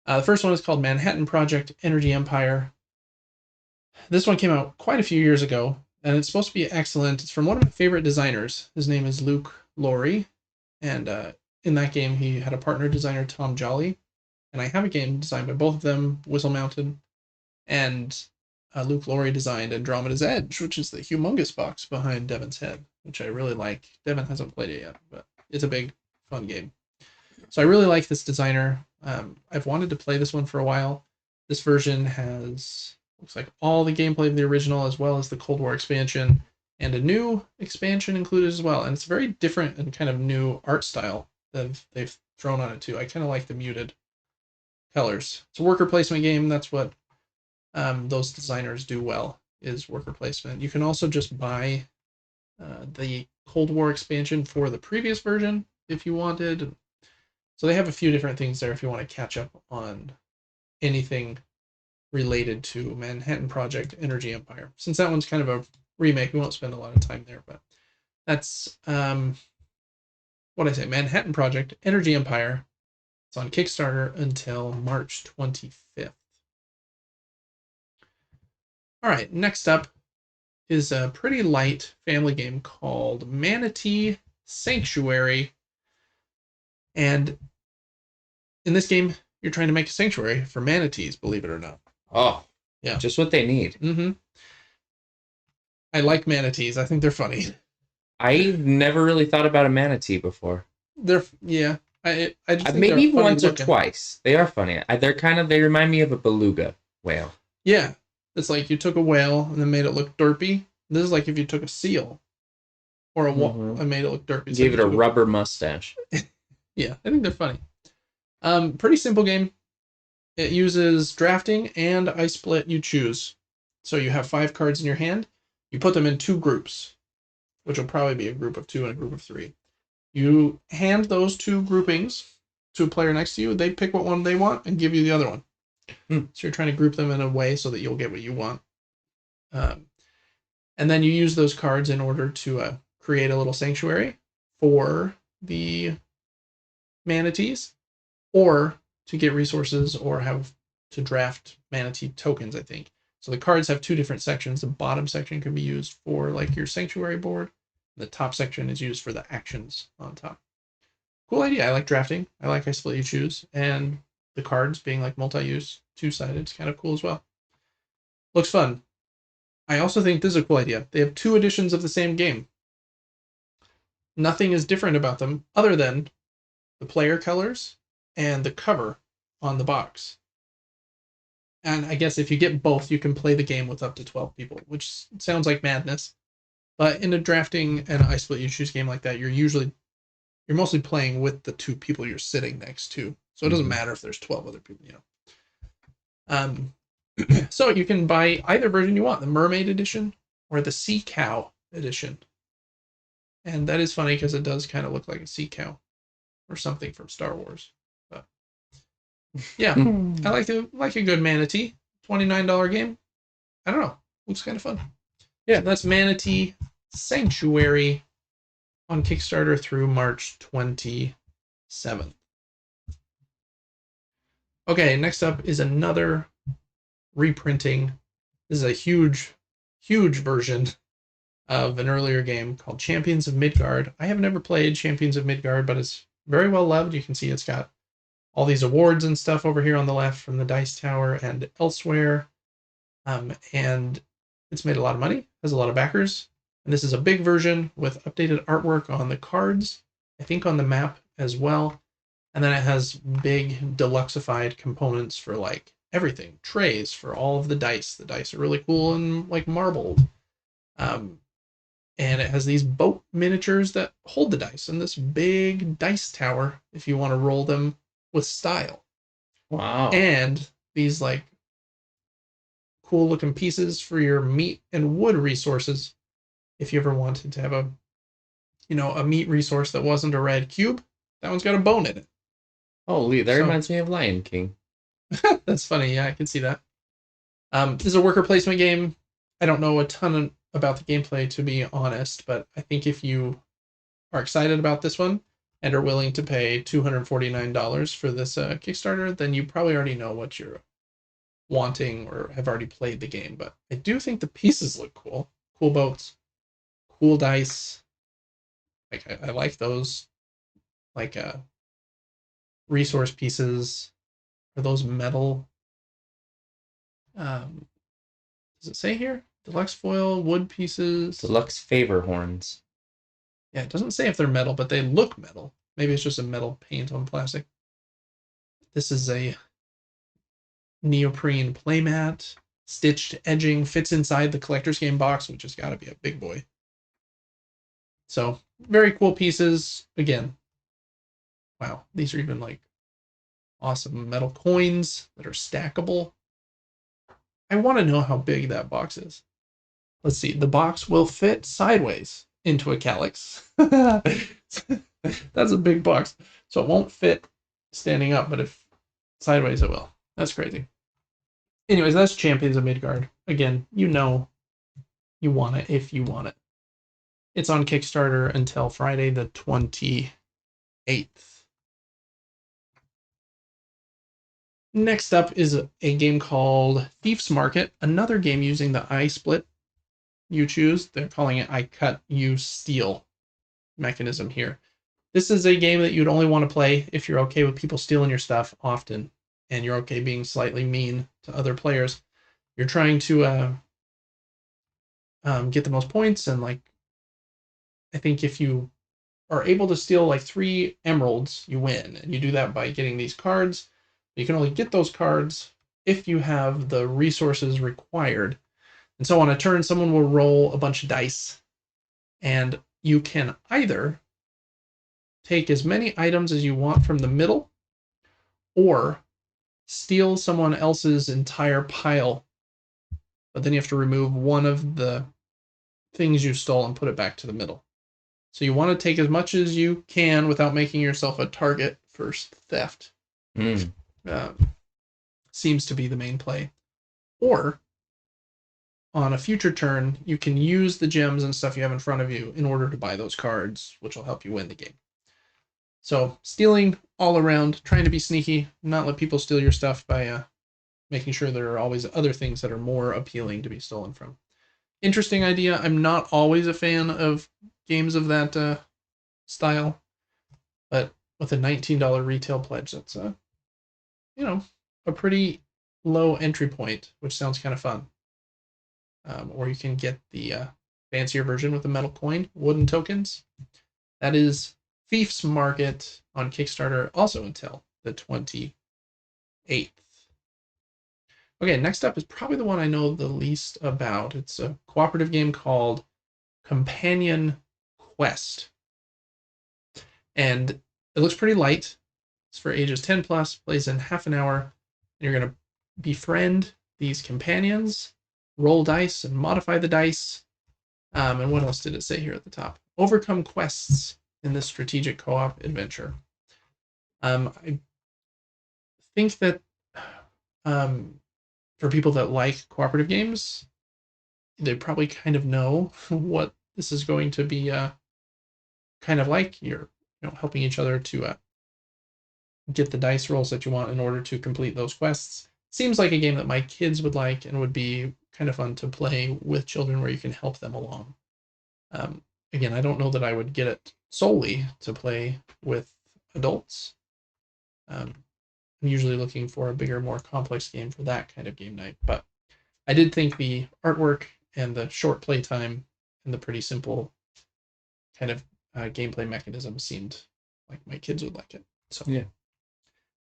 The first one is called Manhattan Project Energy Empire. This one came out quite a few years ago, and it's supposed to be excellent. It's from one of my favorite designers. His name is Luke Laurie, and in that game, he had a partner designer, Tom Jolly, and I have a game designed by both of them, Whistle Mountain, and Luke Laurie designed Andromeda's Edge, which is the humongous box behind Devin's head, which I really like. Devin hasn't played it yet, but it's a big, fun game. So I really like this designer. I've wanted to play this one for a while. This version has, looks like, all the gameplay of the original, as well as the Cold War expansion, and a new expansion included as well. And it's very different and kind of new art style that they've thrown on it too. I kind of like the muted colors. It's a worker placement game. That's what those designers do well, is worker placement. You can also just buy the Cold War expansion for the previous version if you wanted. So they have a few different things there if you want to catch up on anything related to Manhattan Project Energy Empire. Since that one's kind of a remake, we won't spend a lot of time there, but that's Manhattan Project Energy Empire. It's on Kickstarter until March 25th. All right, next up is a pretty light family game called Manatee Sanctuary. And in this game, you're trying to make a sanctuary for manatees, believe it or not. Oh, yeah. Just what they need. Mm-hmm. I like manatees. I think they're funny. I never really thought about a manatee before. I just think maybe they're once or looking. twice. They are funny. They remind me of a beluga whale. Yeah. It's like you took a whale and then made it look derpy. This is like if you took a seal or a whale and made it look derpy. Gave it a rubber mustache. Yeah, I think they're funny. Pretty simple game. It uses drafting and I split you choose. So you have 5 cards in your hand. You put them in 2 groups, which will probably be a group of 2 and a group of 3. You hand those 2 groupings to a player next to you. They pick what one they want and give you the other one. So you're trying to group them in a way so that you'll get what you want. And then you use those cards in order to create a little sanctuary for the manatees, or to get resources, or have to draft manatee tokens, I think. So the cards have 2 different sections. The bottom section can be used for like your sanctuary board. The top section is used for the actions on top. Cool idea. I like drafting. I like I split you choose, and the cards being like multi-use two-sided. It's kind of cool as well. Looks fun. I also think this is a cool idea. They have 2 editions of the same game. Nothing is different about them other than the player colors and the cover on the box. And I guess if you get both, you can play the game with up to 12 people, which sounds like madness. But in a drafting and I split you choose game like that, you're mostly playing with the 2 people you're sitting next to. So it doesn't matter if there's 12 other people, So you can buy either version you want, the Mermaid Edition or the Sea Cow Edition. And that is funny because it does kind of look like a sea cow or something from Star Wars. But yeah, I like a good Manatee. $29 game. I don't know. Looks kind of fun. Yeah, that's Manatee Sanctuary on Kickstarter through March 27th. Okay, next up is another reprinting. This is a huge, huge version of an earlier game called Champions of Midgard. I have never played Champions of Midgard, but it's very well loved. You can see it's got all these awards and stuff over here on the left from the Dice Tower and elsewhere. And it's made a lot of money, has a lot of backers. And this is a big version with updated artwork on the cards, I think on the map as well. And then it has big deluxeified components for like everything. Trays for all of the dice. The dice are really cool and like marbled. And it has these boat miniatures that hold the dice and this big dice tower if you want to roll them with style. Wow. And these like cool looking pieces for your meat and wood resources. If you ever wanted to have a meat resource that wasn't a red cube, that one's got a bone in it. Holy, that reminds me of Lion King. That's funny. Yeah, I can see that. This is a worker placement game. I don't know a ton about the gameplay, to be honest, but I think if you are excited about this one and are willing to pay $249 for this Kickstarter, then you probably already know what you're wanting or have already played the game. But I do think the pieces look cool. Cool boats, cool dice. Like I like those. Like resource pieces. Are those metal? Does it say here? Deluxe foil, wood pieces. Deluxe favor horns. Yeah, it doesn't say if they're metal, but they look metal. Maybe it's just a metal paint on plastic. This is a neoprene playmat. Stitched edging fits inside the collector's game box, which has got to be a big boy. So, very cool pieces. Again, wow, these are even like awesome metal coins that are stackable. I want to know how big that box is. Let's see. The box will fit sideways into a calyx. That's a big box. So it won't fit standing up, but if sideways it will. That's crazy. Anyways, that's Champions of Midgard. Again, you know you want it if you want it. It's on Kickstarter until Friday the 28th. Next up is a game called Thief's Market, another game using the I split you choose. They're calling it I cut, you steal mechanism here. This is a game that you'd only want to play if you're okay with people stealing your stuff often, and you're okay being slightly mean to other players. You're trying to get the most points, and like I think if you are able to steal like 3 emeralds, you win, and you do that by getting these cards. You can only get those cards if you have the resources required. And so on a turn, someone will roll a bunch of dice, and you can either take as many items as you want from the middle, or steal someone else's entire pile. But then you have to remove one of the things you stole and put it back to the middle. So you want to take as much as you can without making yourself a target for theft. Seems to be the main play. Or on a future turn, you can use the gems and stuff you have in front of you in order to buy those cards, which will help you win the game. So stealing all around, trying to be sneaky, not let people steal your stuff by making sure there are always other things that are more appealing to be stolen from. Interesting idea. I'm not always a fan of games of that style, but with a $19 retail pledge, that's a pretty low entry point, which sounds kind of fun. Or you can get the fancier version with the metal coin, wooden tokens. That is Thief's Market on Kickstarter, also until the 28th. Okay, next up is probably the one I know the least about. It's a cooperative game called Companion Quest. And it looks pretty light. It's for ages 10 plus, plays in half an hour. And you're going to befriend these companions, roll dice, and modify the dice. And what else did it say here at the top? Overcome quests in this strategic co-op adventure. I think that for people that like cooperative games, they probably kind of know what this is going to be kind of like. You're helping each other to get the dice rolls that you want in order to complete those quests. Seems like a game that my kids would like and would be kind of fun to play with children where you can help them along. Again, I don't know that I would get it solely to play with adults. I'm usually looking for a bigger, more complex game for that kind of game night. But I did think the artwork and the short play time and the pretty simple kind of gameplay mechanism seemed like my kids would like it. So yeah,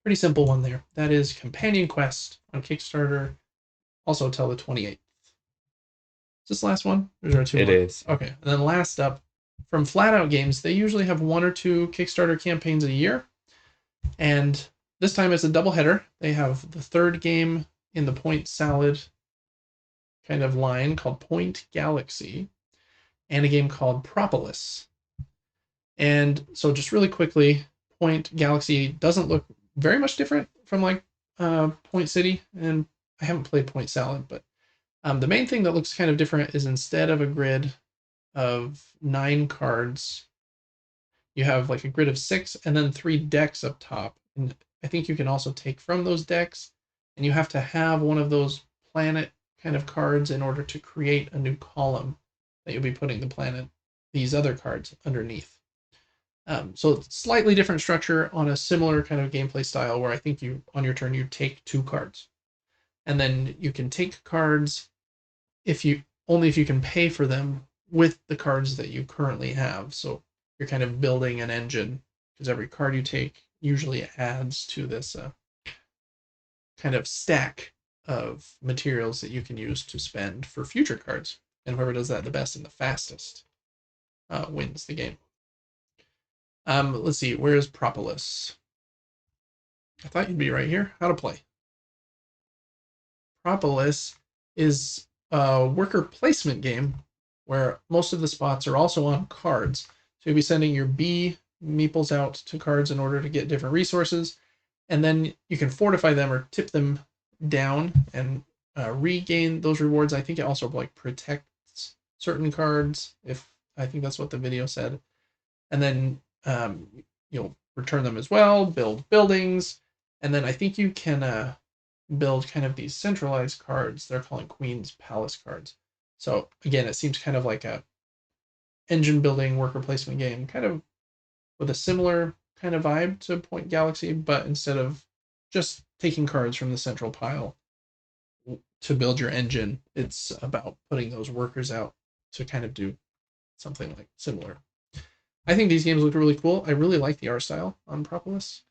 pretty simple one there. That is Companion Quest on Kickstarter, also till the 28th. Is this the last one? Or is there two more? It is. Okay, and then last up, from Flatout Games, they usually have 1 or 2 Kickstarter campaigns a year. And this time it's a doubleheader. They have the third game in the Point Salad kind of line called Point Galaxy, and a game called Propolis. And so just really quickly, Point Galaxy doesn't look very much different from like Point City, and I haven't played Point Salad, but the main thing that looks kind of different is instead of a grid of 9 cards, you have like a grid of 6 and then 3 decks up top. And I think you can also take from those decks, and you have to have one of those planet kind of cards in order to create a new column that you'll be putting these other cards underneath. So it's slightly different structure on a similar kind of gameplay style where I think on your turn, you take 2 cards. And then you can take cards if you can pay for them with the cards that you currently have. So you're kind of building an engine, because every card you take usually adds to this kind of stack of materials that you can use to spend for future cards. And whoever does that the best and the fastest wins the game. Let's see, where's Propolis? I thought you'd be right here. How to play. Propolis is a worker placement game where most of the spots are also on cards. So you'll be sending your bee meeples out to cards in order to get different resources, and then you can fortify them or tip them down and regain those rewards. I think it also like protects certain cards, if I think that's what the video said. And then you'll return them as well, build buildings, and then I think you can build kind of these centralized cards. They're calling Queen's Palace cards. So again, it seems kind of like a engine building worker placement game, kind of with a similar kind of vibe to Point Galaxy, but instead of just taking cards from the central pile to build your engine, it's about putting those workers out to kind of do something like similar. I think these games look really cool. I really like the art style on Propolis,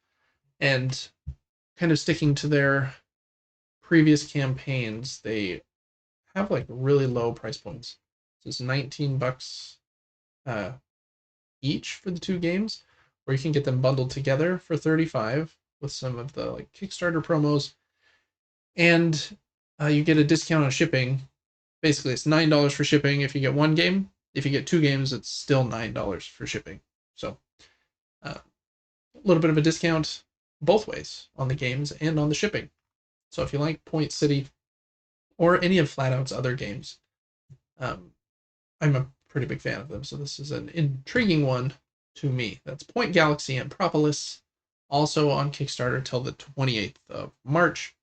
and kind of sticking to their previous campaigns, they have like really low price points. So it's $19 each for the 2 games, or you can get them bundled together for $35 with some of the like Kickstarter promos, and you get a discount on shipping. Basically, it's $9 for shipping if you get 1 game. If you get 2 games, it's still $9 for shipping. So a little bit of a discount both ways on the games and on the shipping. So if you like Point City or any of Flatout other games, I'm a pretty big fan of them. So this is an intriguing one to me. That's Point Galaxy and Propolis, also on Kickstarter till the 28th of March.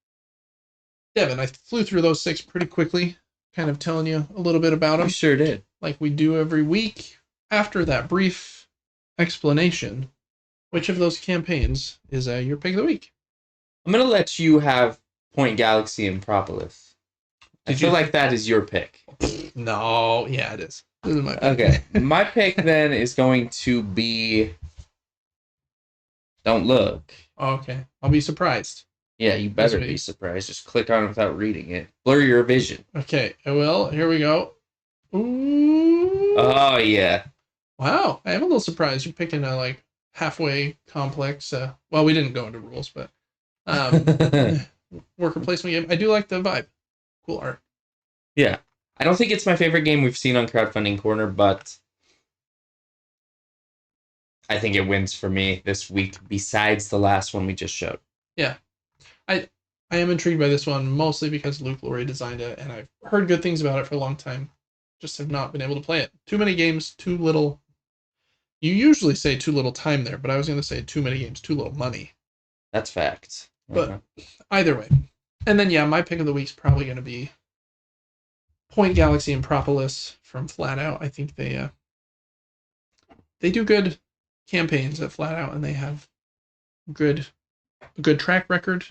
Devin, I flew through those 6 pretty quickly, kind of telling you a little bit about them. You sure did. Like we do every week. After that brief explanation, which of those campaigns is your pick of the week? I'm going to let you have Point Galaxy and Propolis. I feel like that is your pick. No, yeah, it is. This is my pick. Okay, my pick then is going to be Don't Look. Okay, I'll be surprised. Yeah, you better be surprised. Just click on it without reading it. Blur your vision. Okay, I will. Here we go. Ooh. Oh, yeah. Wow, I am a little surprised you're picking a like halfway complex. Well, we didn't go into rules, but worker placement game. I do like the vibe. Cool art. Yeah, I don't think it's my favorite game we've seen on Crowdfunding Corner, but I think it wins for me this week. Besides the last one we just showed. Yeah, I am intrigued by this one mostly because Luke Laurie designed it, and I've heard good things about it for a long time. Just have not been able to play it. Too many games, too little. You usually say too little time there, but I was going to say too many games, too little money. That's fact. But either way. And then, yeah, my pick of the week's probably going to be Point Galaxy and Propolis from Flat Out. I think they do good campaigns at Flat Out, and they have a good track record.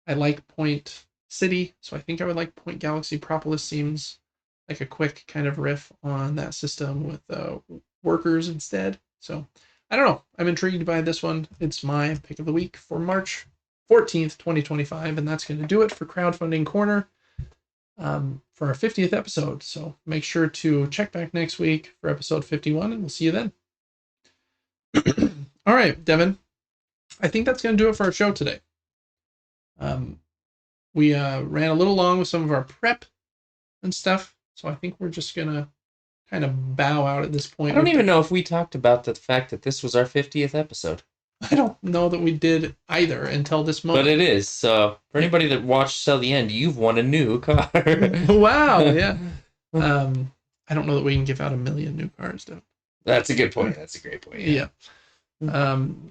I like Point City, so I think I would like Point Galaxy. Propolis seems like a quick kind of riff on that system with workers instead. So I don't know. I'm intrigued by this one. It's my pick of the week for March 14th, 2025, and that's going to do it for Crowdfunding Corner for our 50th episode. So make sure to check back next week for episode 51, and we'll see you then. All right, Devin. I think that's going to do it for our show today. We ran a little long with some of our prep and stuff, so I think we're just going to kind of bow out at this point. I don't even know if we talked about the fact that this was our 50th episode. I don't know that we did either until this moment. But it is. So for anybody that watched till the end, you've won a new car. Wow, yeah. I don't know that we can give out 1 million new cars, though. That's a good point. That's a great point. Yeah.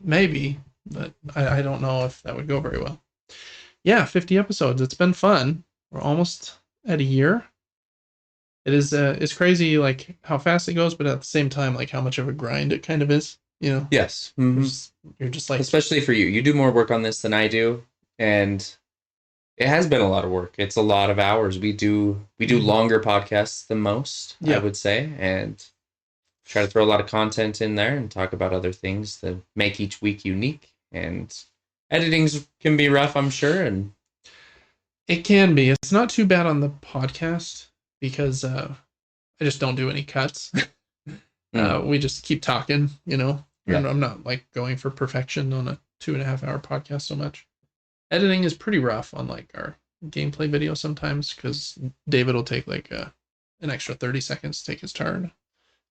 Maybe, but I don't know if that would go very well. Yeah, 50 episodes. It's been fun. We're almost at a year. It is it's crazy like how fast it goes, but at the same time like how much of a grind it kind of is, you know. Yes. You're just like, especially for you. You do more work on this than I do, and it has been a lot of work. It's a lot of hours. We do longer podcasts than most, I would say, and try to throw a lot of content in there and talk about other things that make each week unique. And editings can be rough, I'm sure, and it can be. It's not too bad on the podcast, because I just don't do any cuts. We just keep talking, you know. Yeah. I'm not like going for perfection on a 2.5 hour podcast so much. Editing is pretty rough on like our gameplay video sometimes, because David will take like an extra 30 seconds to take his turn.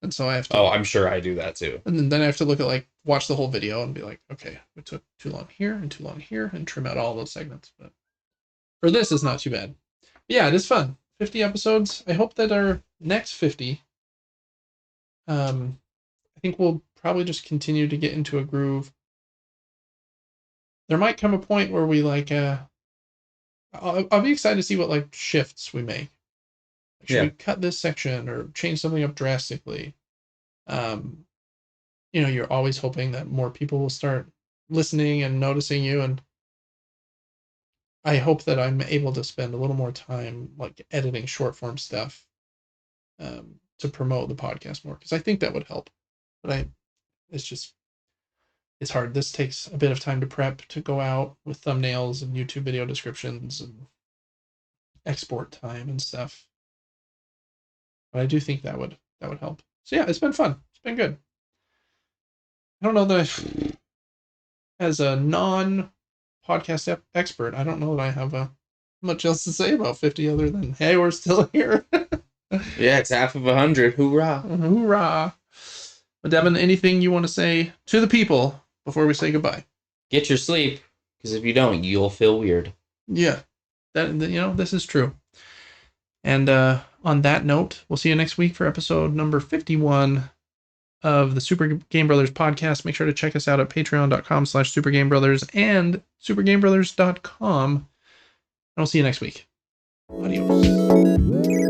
And so I have to... Oh, I'm sure I do that too. And then I have to look at like, watch the whole video and be like, okay, we took too long here and too long here, and trim out all those segments. But for this, it's not too bad. But yeah, it is fun. 50 episodes. I hope that our next 50, I think we'll probably just continue to get into a groove. There might come a point where we like, I'll be excited to see what like shifts we make. Like, should we cut this section or change something up drastically? You know, you're always hoping that more people will start listening and noticing you, and I hope that I'm able to spend a little more time like editing short form stuff to promote the podcast more, because I think that would help. But it's hard. This takes a bit of time to prep, to go out with thumbnails and YouTube video descriptions and export time and stuff. But I do think that would help. So yeah, it's been fun. It's been good. I don't know that as a non-podcast expert, I don't know that I have much else to say about 50 other than, hey, we're still here. Yeah, it's half of 100. Hoorah. Hoorah. But Devin, anything you want to say to the people before we say goodbye? Get your sleep, because if you don't, you'll feel weird. Yeah, that you know, this is true. And on that note, we'll see you next week for episode number 51 of the Super Game Brothers podcast. Make sure to check us out at patreon.com/supergamebrothers and supergamebrothers.com. And I'll see you next week. Adios.